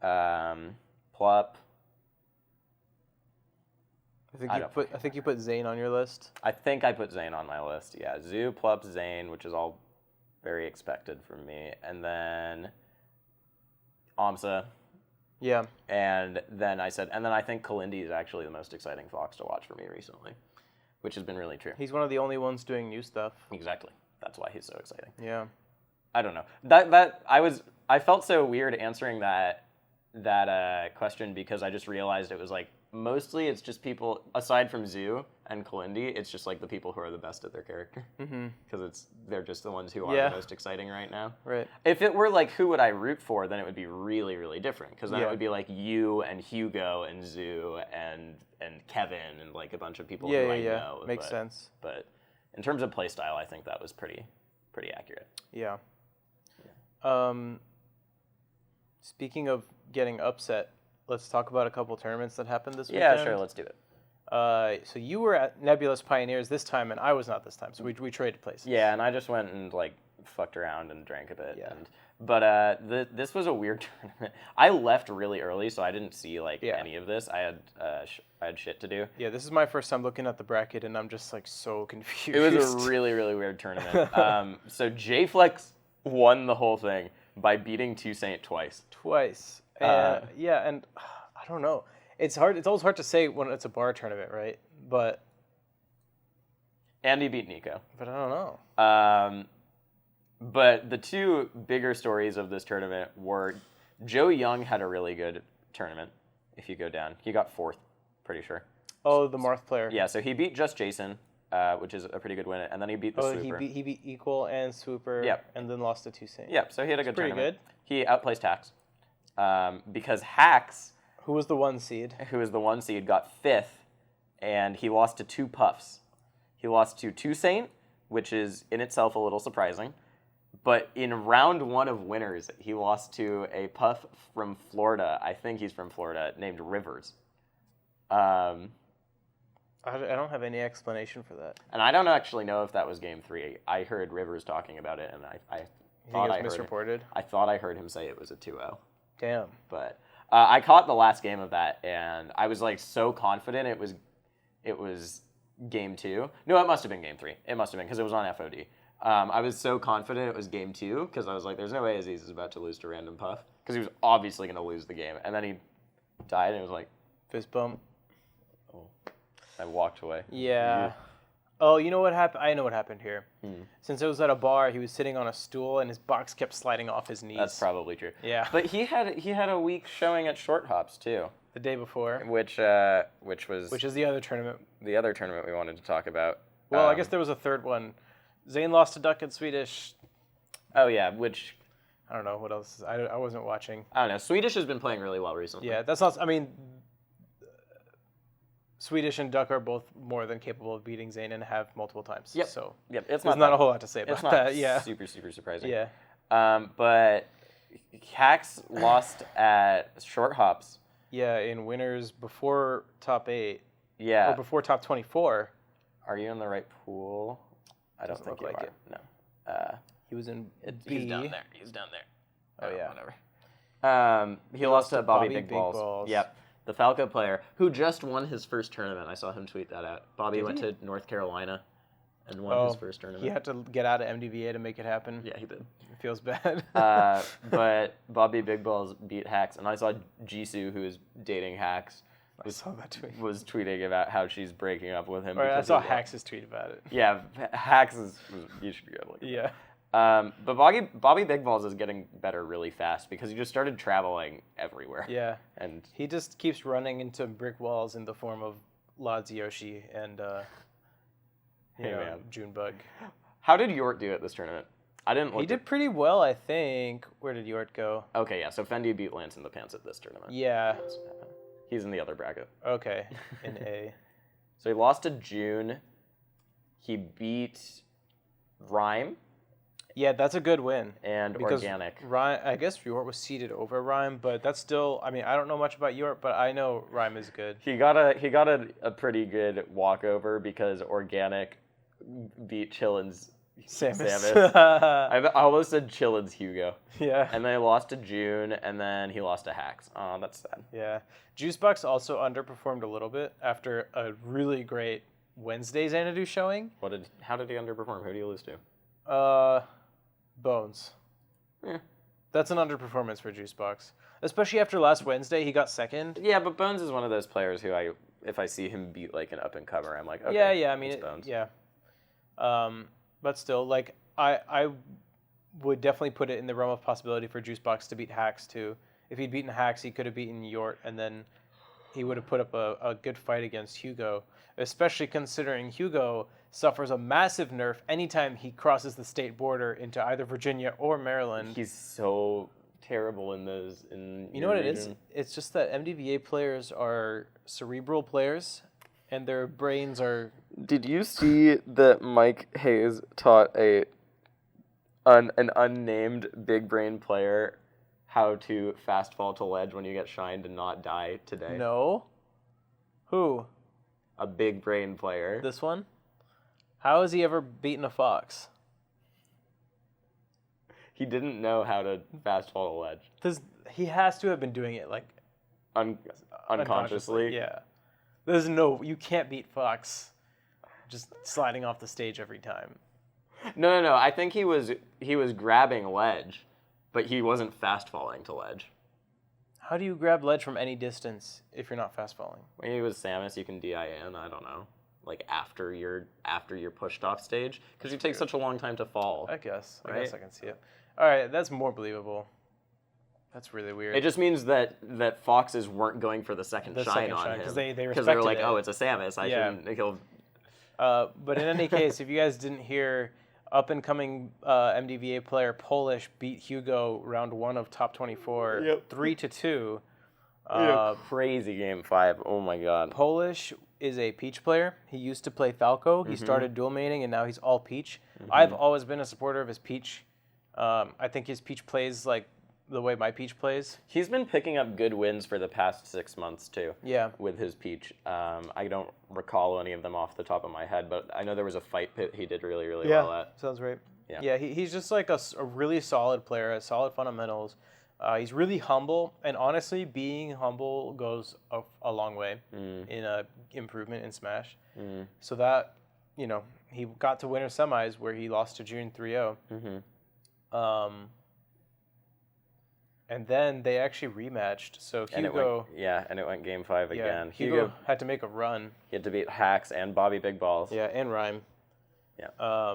Plup. I think you put Zane on your list. I think I put Zane on my list. Yeah, Zoo, Plup, Zane, which is all very expected from me, and then Amsa. Yeah. And then I think Kalindi is actually the most exciting fox to watch for me recently, which has been really true. He's one of the only ones doing new stuff. Exactly. That's why he's so exciting. Yeah. I don't know. I felt so weird answering that question because I just realized it was like mostly it's just people aside from Zoo and Kalindi, it's just like the people who are the best at their character. Because they're just the ones who are the most exciting right now. Right. If it were like who would I root for, then it would be really, really different. Because then it would be like you and Hugo and Zoo and Kevin and like a bunch of people who I know. Makes sense. But in terms of playstyle, I think that was pretty accurate. Yeah. Speaking of getting upset, let's talk about a couple tournaments that happened this weekend. Yeah, sure, let's do it. So you were at Nebulous Pioneers this time, and I was not this time, so we traded places. Yeah, and I just went and like fucked around and drank a bit. Yeah. But this was a weird tournament. I left really early, so I didn't see any of this. I had shit to do. Yeah, this is my first time looking at the bracket, and I'm just like so confused. It was a really, really weird tournament. So J-Flex won the whole thing by beating Saint twice. And I don't know. It's hard. It's always hard to say when it's a bar tournament, right? But Andy beat Nico. But I don't know. But the two bigger stories of this tournament were Joe Young had a really good tournament. If you go down, he got 4th, pretty sure. Oh, the Marth player. Yeah, so he beat Just Jason, which is a pretty good win, and then he beat the Swooper. He beat Equal and Swooper. Yep. And then lost to Saint. Yep. So he had a good pretty tournament. Good. He outplaced Hax, because Hax, who was the 1 seed, got 5th, and he lost to 2 Puffs. He lost to Saint, which is in itself a little surprising. But in round 1 of winners, he lost to a Puff from Florida. I think he's from Florida, named Rivers. I don't have any explanation for that. And I don't actually know if that was game 3. I heard Rivers talking about it, and I thought I misreported. I thought I heard him say it was a 2-0. Damn. But I caught the last game of that, and I was like so confident it was game 2. No, it must have been game 3. It must have been because it was on FOD. I was so confident it was game 2 because I was like, there's no way Aziz is about to lose to Random Puff because he was obviously going to lose the game. And then he died, and it was like... Fist bump. Oh. I walked away. Yeah. Oh, you know what happened? I know what happened here. Since it was at a bar, he was sitting on a stool, and his box kept sliding off his knees. That's probably true. Yeah. But he had a week showing at Short Hops, too. The day before. Which is the other tournament. The other tournament we wanted to talk about. Well, I guess there was a third one. Zane lost to Duck in Swedish. Oh, yeah, which... I don't know what else. I wasn't watching. I don't know. Swedish has been playing really well recently. Yeah, that's not... I mean, Swedish and Duck are both more than capable of beating Zane and have multiple times. Yep. So it's there's not a whole lot to say about that. Yeah. It's not super surprising. Yeah. But Hax lost at Short Hops. Yeah, in winners before top 8. Yeah. Or before top 24. Are you in the right pool? I don't think you like are. it. No. He was in B. He's down there. He's down there. Oh, yeah. Whatever. He lost to Bobby Big Balls. Balls. Yep. The Falco player who just won his first tournament. I saw him tweet that out. Bobby went to North Carolina and won his first tournament. He had to get out of MDVA to make it happen. Yeah, he did. It feels bad. But Bobby Big Balls beat Hax, and I saw Jisoo, who is dating Hax, was tweeting about how she's breaking up with him. I saw Hax's tweet about it. Yeah, Hax is. You should go look. Yeah. But Bobby Big Balls is getting better really fast because he just started traveling everywhere. Yeah. And he just keeps running into brick walls in the form of Lods Yoshi and Junebug. How did Yort do at this tournament? I didn't look. He did pretty well, I think. Where did Yort go? Okay, yeah. So Fendy beat Lance in the pants at this tournament. Yeah. He's in the other bracket. Okay, in A. So he lost to June. He beat Rhyme. Yeah, that's a good win. And because Organic. Rhyme, I guess Yort was seeded over Rhyme, but that's still, I mean, I don't know much about Yort, but I know Rhyme is good. He got a pretty good walkover because Organic beat Chillin's Samus. I almost said Chillin's Hugo. Yeah. And then he lost to June, and then he lost to Hax. Oh, that's sad. Yeah. Juicebox also underperformed a little bit after a really great Wednesday Xanadu showing. How did he underperform? Who did he lose to? Bones. Yeah. That's an underperformance for Juicebox. Especially after last Wednesday, he got second. Yeah, but Bones is one of those players who if I see him beat like an up-and-comer, I'm like, okay. Yeah, I mean, Bones. yeah. But still, like, I would definitely put it in the realm of possibility for Juicebox to beat Hax, too. If he'd beaten Hax, he could have beaten Yort, and then he would have put up a good fight against Hugo, especially considering Hugo suffers a massive nerf anytime he crosses the state border into either Virginia or Maryland. He's so terrible in those. You know what it is? It's just that MDVA players are cerebral players, and their brains are... Did you see that Mike Hayes taught an unnamed big brain player how to fast fall to ledge when you get shined and not die today? No. Who? A big brain player. This one? How has he ever beaten a fox? He didn't know how to fast fall to ledge. He has to have been doing it like unconsciously. Yeah. You can't beat Fox just sliding off the stage every time. No. I think he was grabbing ledge, but he wasn't fast falling to ledge. How do you grab ledge from any distance if you're not fast falling? When he was Samus, you can DIN. I don't know, like after you're pushed off stage, because you take such a long time to fall. I guess I can see it. All right, that's more believable. That's really weird. It just means that foxes weren't going for the second shine on him because they because they were like, oh, it's a Samus. I shouldn't kill. But in any case, if you guys didn't hear, up-and-coming MDVA player Polish beat Hugo round 1 of top 24, 3-2. Crazy game 5. Oh my god. Polish is a Peach player. He used to play Falco. He started dual mating, and now he's all Peach. I've always been a supporter of his Peach. I think his Peach plays like the way my Peach plays. He's been picking up good wins for the past 6 months, too. Yeah. With his Peach. I don't recall any of them off the top of my head, but I know there was a fight pit he did really, really well at. Sounds right. Yeah, he's just like a really solid player, has solid fundamentals. He's really humble, and honestly, being humble goes a long way in improvement in Smash. So that, he got to winter semis where he lost to June 3-0. And then they actually rematched. So Hugo... And it went game 5 again. Hugo had to make a run. He had to beat Hax and Bobby Big Balls. Yeah, and Rhyme. Yeah.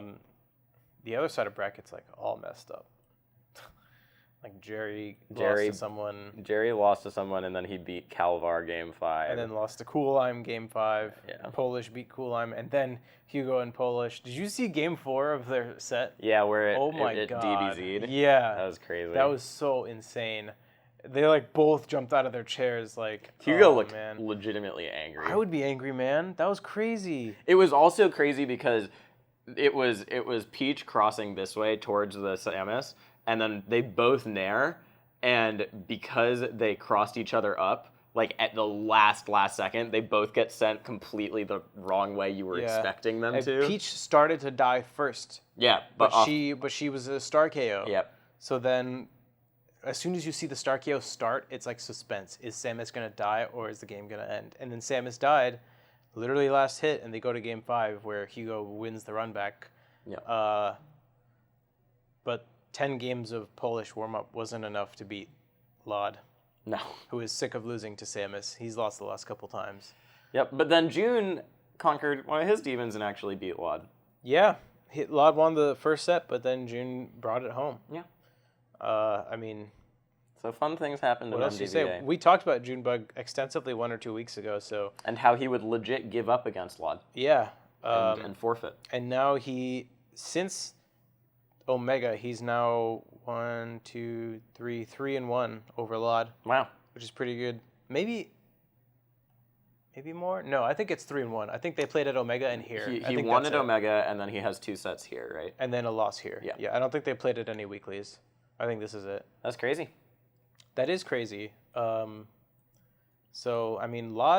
The other side of bracket's like all messed up. Like Jerry lost to someone. Jerry lost to someone, and then he beat Calvar game 5. And then lost to Coolheim game 5. Yeah. Polish beat Coolheim, and then Hugo and Polish. Did you see game 4 of their set? Yeah, where it God. DBZ'd. Yeah. That was crazy. That was so insane. They like both jumped out of their chairs like, Hugo looked legitimately angry. I would be angry, man. That was crazy. It was also crazy because it was Peach crossing this way towards the Samus, and then they both nair, and because they crossed each other up, like at the last second, they both get sent completely the wrong way you were expecting them to. Peach started to die first. Yeah, but she was a star KO. Yep. So then, as soon as you see the star KO start, it's like suspense. Is Samus gonna die or is the game gonna end? And then Samus died, literally last hit, and they go to game 5 where Hugo wins the run back. Yeah. But 10 games of Polish warm-up wasn't enough to beat Laud. No. Who is sick of losing to Samus. He's lost the last couple times. Yep, but then June conquered one of his demons and actually beat Laud. Yeah. Laud won the first set, but then June brought it home. Yeah. So fun things happened in MDVA. What else do you say? We talked about Junebug extensively 1 or 2 weeks ago, so... And how he would legit give up against Laud. Yeah. And forfeit. And now since Omega, he's now 3-1 over Laud. Wow. Which is pretty good. Maybe more? No, I think it's 3-1. I think they played at Omega and here. He won at Omega, and then he has 2 sets here, right? And then a loss here. Yeah. I don't think they played at any weeklies. I think this is it. That's crazy. That is crazy. Laud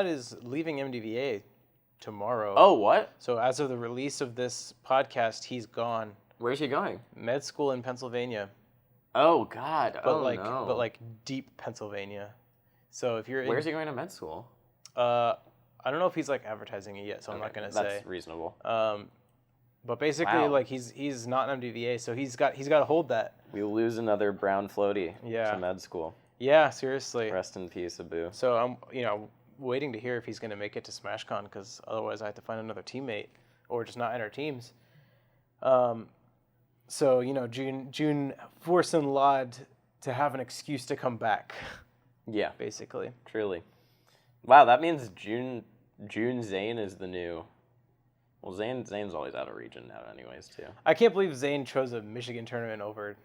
is leaving MDVA tomorrow. Oh, what? So as of the release of this podcast, he's gone. Where's he going? Med school in Pennsylvania. Oh God! But like deep Pennsylvania. So if you're where's he going to med school? I don't know if he's like advertising it yet, so I'm not gonna say. That's reasonable. But basically, like he's not an MDVA, so he's got to hold that. We lose another brown floaty to med school. Yeah, seriously. Rest in peace, Abu. So I'm waiting to hear if he's gonna make it to SmashCon, because otherwise I have to find another teammate or just not enter teams. So June forcing Lod to have an excuse to come back. Yeah, basically. Truly. Wow, that means June Zain is the new. Well, Zane's always out of region now, anyways, too. I can't believe Zane chose a Michigan tournament over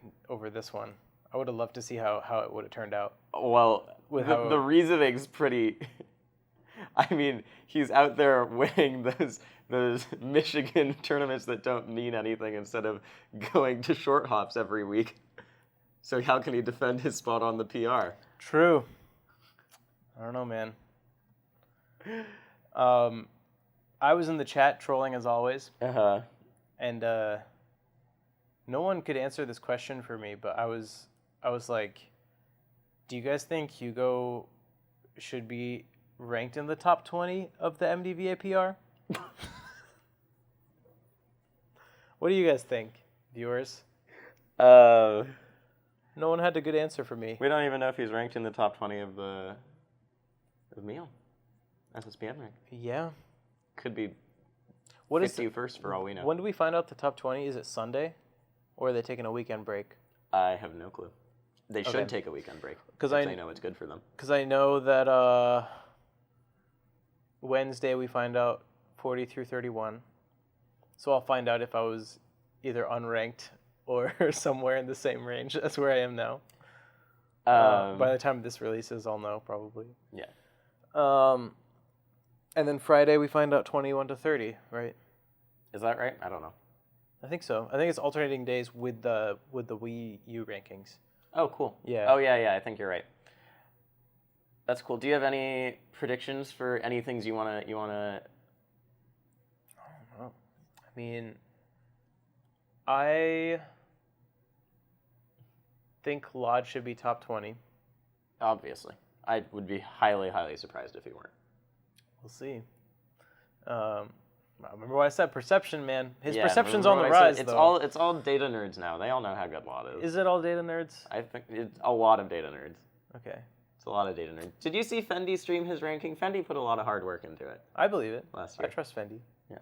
this one. I would have loved to see how it would have turned out. Well, the reasoning's pretty. I mean, he's out there winning those Michigan tournaments that don't mean anything instead of going to short hops every week. So how can he defend his spot on the PR? True. I don't know, man. I was in the chat trolling as always. Uh-huh. And no one could answer this question for me, but I was like, do you guys think Hugo should be ranked in the top 20 of the MDVA PR? What do you guys think, viewers? No one had a good answer for me. We don't even know if he's ranked in the top 20 of Meal. SSBMRank. Yeah. Could be 51st for all we know. When do we find out the top 20? Is it Sunday? Or are they taking a weekend break? I have no clue. They should take a weekend break if they know it's good for them. Because I know that Wednesday we find out 40 through 31. So I'll find out if I was either unranked or somewhere in the same range as where I am now. By the time this releases, I'll know probably. Yeah. And then Friday we find out 21 to 30, right? Is that right? I don't know. I think so. I think it's alternating days with the Wii U rankings. Oh, cool. Yeah. Oh, yeah. I think you're right. That's cool. Do you have any predictions for any things you wanna? I don't know. I mean, I think Lodge should be top 20. Obviously, I would be highly, highly surprised if he weren't. We'll see. Remember what I said? Perception, man. His perception's on the rise, though. It's all data nerds now. They all know how good Lod is. Is it all data nerds? I think it's a lot of data nerds. Okay. It's a lot of data nerds. Did you see Fendy stream his ranking? Fendy put a lot of hard work into it. I believe it. Last year. I trust Fendy. Yeah.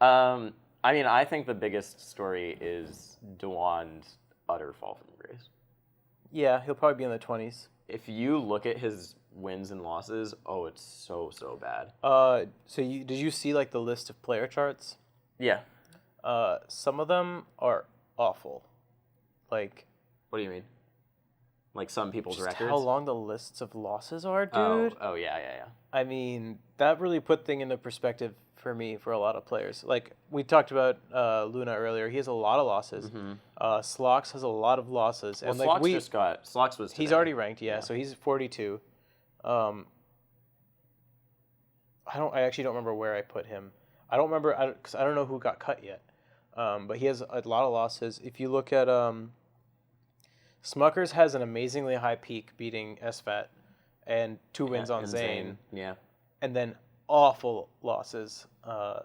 I mean, I think the biggest story is Dewan's utter fall from grace. Yeah, he'll probably be in the 20s. If you look at his wins and losses, it's so bad. So did you see like the list of player charts? Yeah. Some of them are awful. Like, what do you mean? Like some people's just records? How long the lists of losses are, dude. Oh yeah. I mean, that really put things into perspective for me for a lot of players. Like we talked about Luna earlier. He has a lot of losses. Mm-hmm. Slox has a lot of losses. Well, and like Slox was today. He's already ranked, yeah. So he's 42. I actually don't remember where I put him. I don't remember because I don't know who got cut yet. But he has a lot of losses. If you look at Smuckers has an amazingly high peak, beating SFAT, and 2 wins on Zane. Yeah. And then awful losses. I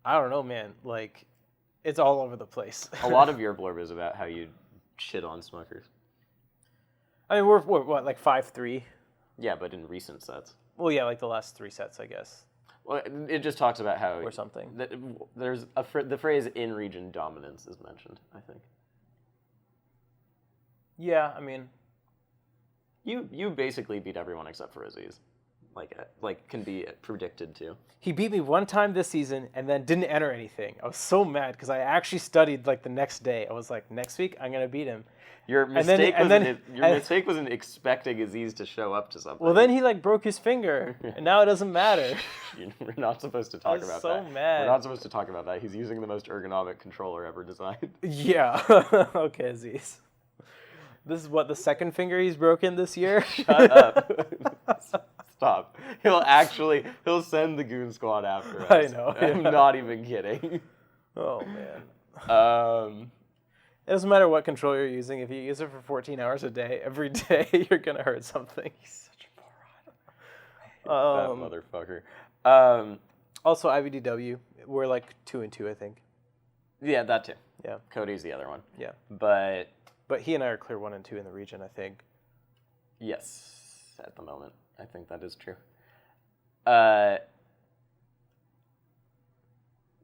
don't know, man. Like, it's all over the place. A lot of your blurb is about how you shit on Smuckers. I mean, we're what, like 5-3? Yeah, but in recent sets. Well, yeah, like the last 3 sets, I guess. Well, it just talks about how... Or something. There's the phrase in-region dominance is mentioned, I think. Yeah, I mean... You basically beat everyone except for Aziz. Like can be predicted to. He beat me one time this season and then didn't enter anything. I was so mad because I actually studied like the next day. I was like, next week I'm gonna beat him. Your mistake was in expecting Aziz to show up to something. Well, then he like broke his finger, and now it doesn't matter. We're not supposed to talk about that. I was so mad. We're not supposed to talk about that. He's using the most ergonomic controller ever designed. Yeah. Okay, Aziz. This is what, the second finger he's broken this year? Shut up. Stop. He'll send the Goon Squad after us. I know. I'm not even kidding. Oh, man. It doesn't matter what controller you're using. If you use it for 14 hours a day, every day, you're going to hurt something. He's such a moron. That motherfucker. Also, IBDW, we're like 2-2, I think. Yeah, that too. Yeah. Cody's the other one. Yeah. But he and I are clear 1-2 in the region, I think. Yes, at the moment. I think that is true. God,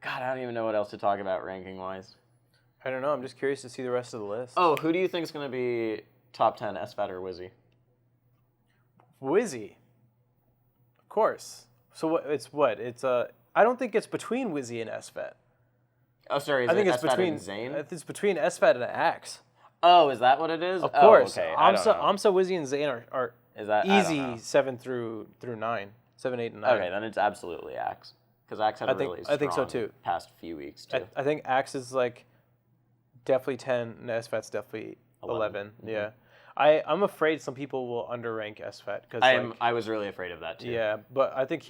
I don't even know what else to talk about ranking-wise. I don't know. I'm just curious to see the rest of the list. Oh, who do you think is going to be top 10, SFAT or Wizzy? Wizzy. Of course. So what? It's I don't think it's between Wizzy and SFAT. Oh, sorry. I think it's SFAT between and Zane? It's between SFAT and Axe. Oh, is that what it is? Of course. Okay. AMSA, Wizzy, and Zane are is that easy 7 through 9. 7, 8, and 9. Okay, then it's absolutely Axe. Because Axe had a really strong I think so too. Past few weeks, too. I think Axe is like definitely 10, and SFAT's definitely 11. Mm-hmm. Yeah. I'm afraid some people will underrank SFAT. I was really afraid of that, too. Yeah, but I think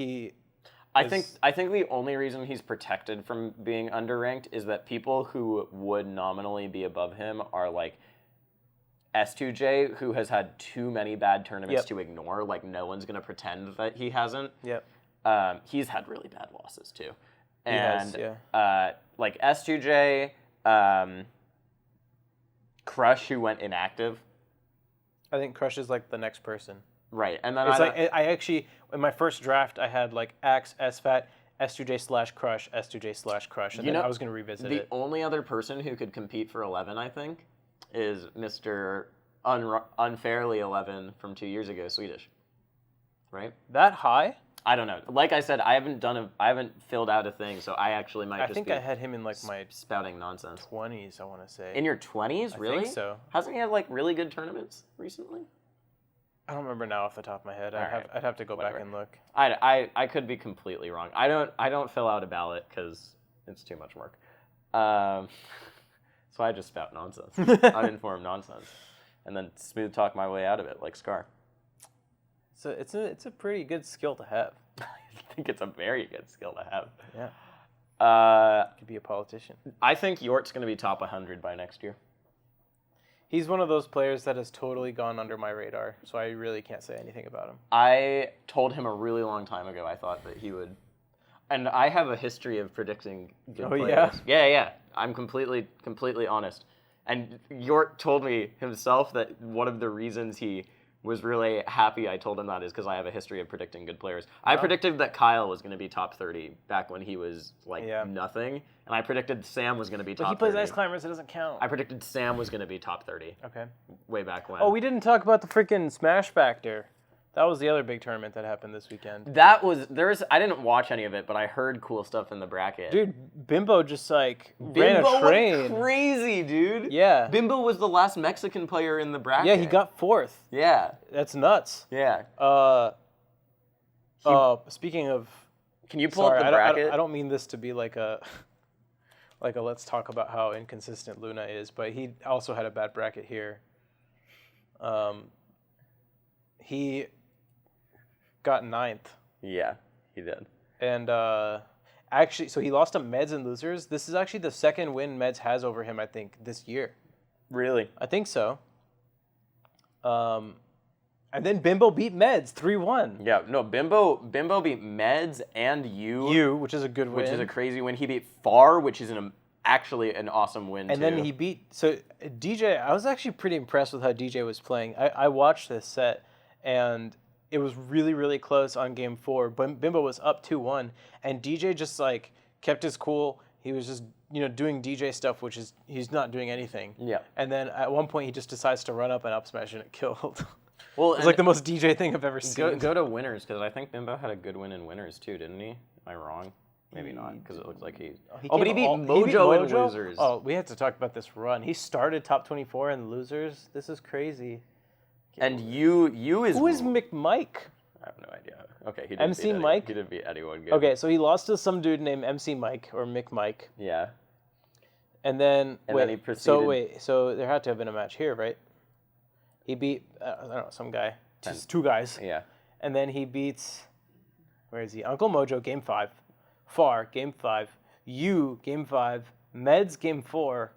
I think the only reason he's protected from being underranked is that people who would nominally be above him are like S2J, who has had too many bad tournaments to ignore. Like, no one's going to pretend that he hasn't. Yep. He's had really bad losses, too. And he has, like S2J, Crush, who went inactive. I think Crush is like the next person. Right, and then I actually, in my first draft, I had like Axe, SFAT, S2J/Crush, S2J/Crush, and then I was going to revisit it. The only other person who could compete for 11, I think, is Mr. Unfairly 11 from 2 years ago, Swedish. Right? That high? I don't know. Like I said, I haven't filled out a thing, so I actually might I think I had him in like my spouting nonsense. 20s, I want to say. In your 20s, really? I think so. Hasn't he had like really good tournaments recently? I don't remember now off the top of my head. I'd have to go back and look. I could be completely wrong. I don't fill out a ballot because it's too much work. So I just spout nonsense, uninformed nonsense, and then smooth talk my way out of it like Scar. So it's a pretty good skill to have. I think it's a very good skill to have. Yeah. Could be a politician. I think Yort's going to be top 100 by next year. He's one of those players that has totally gone under my radar, so I really can't say anything about him. I told him a really long time ago I thought that he would. And I have a history of predicting good players. Yeah? Yeah. I'm completely honest. And Yort told me himself that one of the reasons he was really happy I told him that is because I have a history of predicting good players. Yeah. I predicted that Kyle was going to be top 30 back when he was nothing, and I predicted Sam was going to be top 30. But he plays Ice Climbers, it doesn't count. I predicted Sam was going to be top 30. Okay. Way back when. Oh, we didn't talk about the freaking Smash Factor. That was the other big tournament that happened this weekend. I didn't watch any of it, but I heard cool stuff in the bracket. Dude, Bimbo just ran a train. Went crazy, dude. Yeah. Bimbo was the last Mexican player in the bracket. Yeah, he got 4th. Yeah. That's nuts. Yeah. Speaking of... Can you pull up the bracket? I don't mean this to be like a let's talk about how inconsistent Luna is, but he also had a bad bracket here. He got 9th. Yeah, he did. And actually, so he lost to Meds and Losers. This is actually the second win Meds has over him, I think, this year. Really? I think so. And then Bimbo beat Meds 3-1. Yeah, no, Bimbo beat Meds and you, which is a good win. Which is a crazy win. He beat Far, which is actually an awesome win, and then he beat... So DJ, I was actually pretty impressed with how DJ was playing. I watched this set, and it was really, really close on game 4. Bimbo was up 2-1, and DJ just kept his cool. He was just doing DJ stuff, which is he's not doing anything. Yeah. And then at one point he just decides to run up and up smash, and it killed. Well, it's like the most DJ thing I've ever seen. Go to winners, because I think Bimbo had a good win in winners too, didn't he? Am I wrong? Maybe not, because it looks like he... but he beat Mojo in losers. Oh, we have to talk about this run. He started top 24 in losers. This is crazy. And you is... Who is McMike? I have no idea. Okay, he did MC Mike? He didn't beat anyone good. Okay, so he lost to some dude named MC Mike, or McMike. Yeah. And then... then he proceeded... So there had to have been a match here, right? He beat, I don't know, some guy. Just 2 guys. Yeah. And then he beats... Where is he? Uncle Mojo, game 5. Far, game 5. You, game 5. Meds game 4,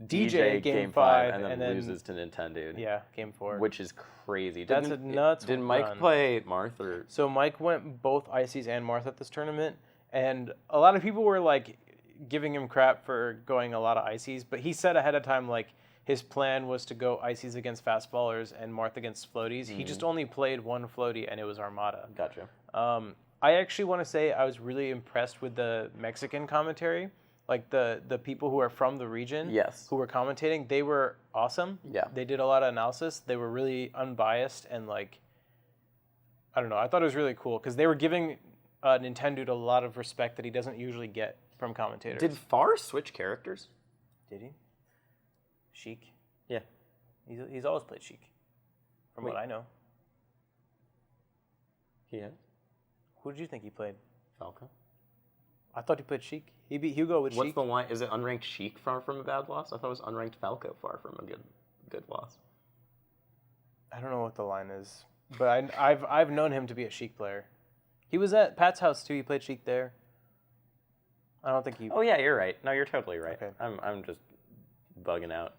DJ game 5, and then loses to Nintendo. Yeah, game 4. Which is crazy. That's a nuts Did Mike run. play Marth or? So Mike went both Ices and Marth at this tournament, and a lot of people were like giving him crap for going a lot of Ices, but he said ahead of time like his plan was to go Ices against fast fallers and Marth against floaties. He just only played one floaty, and it was Armada. Gotcha. I actually want to say I was really impressed with the Mexican commentary. Like the people who are from the region, who were commentating, they were awesome. Yeah. They did a lot of analysis. They were really unbiased and like, I don't know. I thought it was really cool because they were giving Nintendo a lot of respect that he doesn't usually get from commentators. Did Far switch characters? Did he? Sheik? Yeah. He's always played Sheik, from what I know. He has? Who did you think he played? Falco. I thought he played Sheik. He beat Hugo with Sheik. What's the line? Is it unranked Sheik far from a bad loss? I thought it was unranked Falco far from a good loss. I don't know what the line is, but I've known him to be a Sheik player. He was at Pat's house too. He played Sheik there. I don't think he. Oh yeah, you're right. No, you're totally right. Okay. I'm just bugging out.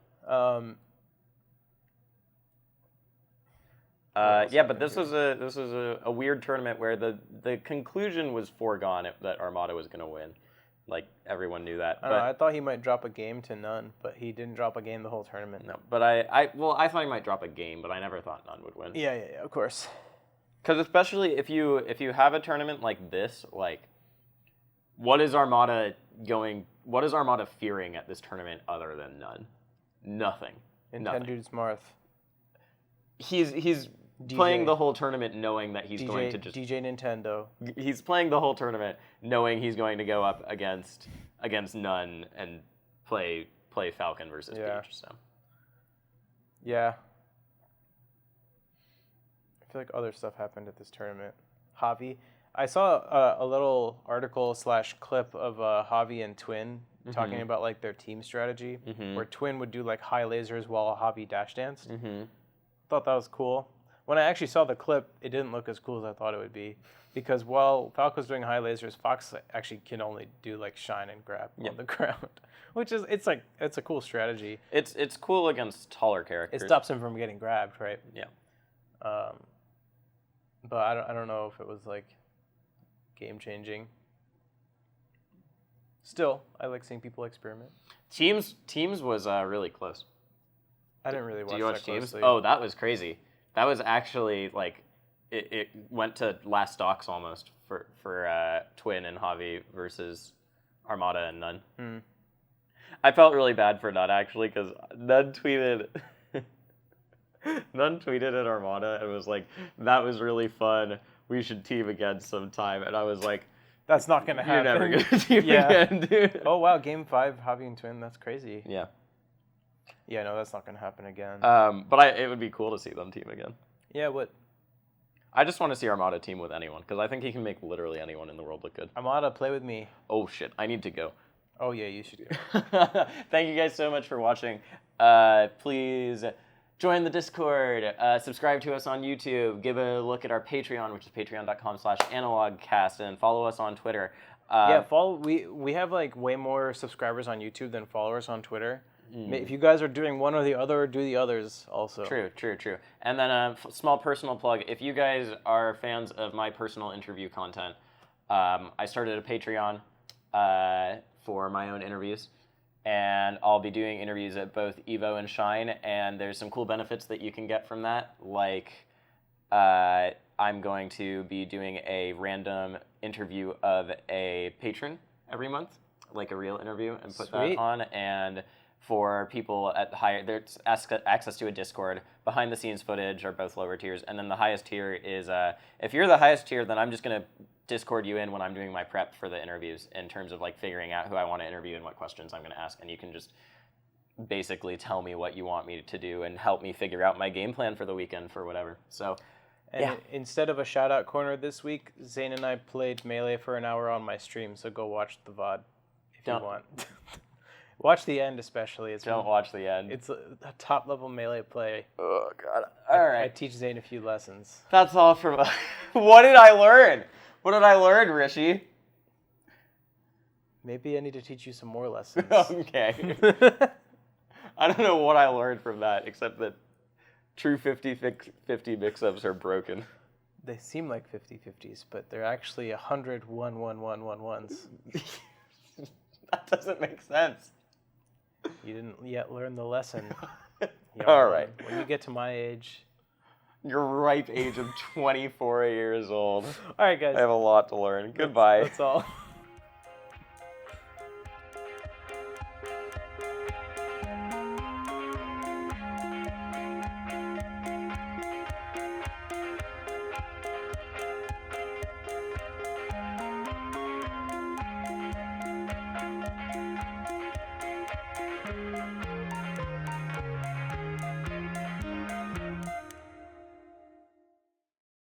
Yeah, but this was a weird tournament where the conclusion was foregone that Armada was going to win. Like everyone knew that. I thought he might drop a game to None, but he didn't drop a game the whole tournament. No, but I thought he might drop a game, but I never thought None would win. Yeah, of course. Because especially if you have a tournament like this, like what is Armada fearing at this tournament other than None? Nothing. Nintendo's Marth. He's playing the whole tournament knowing that he's going to just DJ Nintendo. He's playing the whole tournament knowing he's going to go up against None and play Falcon versus Peach. So. Yeah. I feel like other stuff happened at this tournament. Javi. I saw a little article / clip of Javi and Twin talking about like their team strategy, where Twin would do like high lasers while Javi dash danced. Thought that was cool. When I actually saw the clip, it didn't look as cool as I thought it would be, because while Falco's doing high lasers, Fox actually can only do like shine and grab on the ground, which is it's a cool strategy. It's cool against taller characters. It stops him from getting grabbed, right? Yeah. But I don't know if it was like game changing. Still, I like seeing people experiment. Teams was really close. I didn't really watch. Do you watch that Teams? closely. Oh, that was crazy. That was actually like it went to last stocks almost for Twin and Javi versus Armada and None. I felt really bad for None actually because None tweeted at Armada and was like, "That was really fun. We should team again sometime." And I was like, "That's not gonna happen. You're never gonna team again, dude." Oh wow, Game 5, Javi and Twin. That's crazy. Yeah. Yeah, no, that's not going to happen again. But it would be cool to see them team again. Yeah, what? I just want to see Armada team with anyone, because I think he can make literally anyone in the world look good. Armada, play with me. Oh, shit. I need to go. Oh, yeah, you should go. Thank you guys so much for watching. Please join the Discord. Subscribe to us on YouTube. Give a look at our Patreon, which is patreon.com/analogcast, and follow us on Twitter. We have like way more subscribers on YouTube than followers on Twitter. If you guys are doing one or the other, do the others also. True. And then a small personal plug. If you guys are fans of my personal interview content, I started a Patreon for my own interviews. And I'll be doing interviews at both Evo and Shine. And there's some cool benefits that you can get from that. Like I'm going to be doing a random interview of a patron every month. Like a real interview. And put that on. And for people at the higher, there's access to a Discord. Behind the scenes footage are both lower tiers, and then the highest tier is if you're the highest tier, then I'm just gonna Discord you in when I'm doing my prep for the interviews in terms of like figuring out who I want to interview and what questions I'm gonna ask, and you can just basically tell me what you want me to do and help me figure out my game plan for the weekend for whatever. So. And instead of a shout-out corner this week, Zane and I played Melee for an hour on my stream, so go watch the VOD if you want. Watch the end, especially. Don't watch the end. It's a top-level Melee play. Oh, God. All right. I teach Zane a few lessons. That's all from What did I learn? What did I learn, Rishi? Maybe I need to teach you some more lessons. Okay. I don't know what I learned from that, except that true 50-50 mix-ups are broken. They seem like 50-50s, but they're actually 100 1-1-1-1-1s. That doesn't make sense. You didn't yet learn the lesson. All right. When you get to my age... Your ripe age of 24 years old. All right, guys. I have a lot to learn. Goodbye. That's all.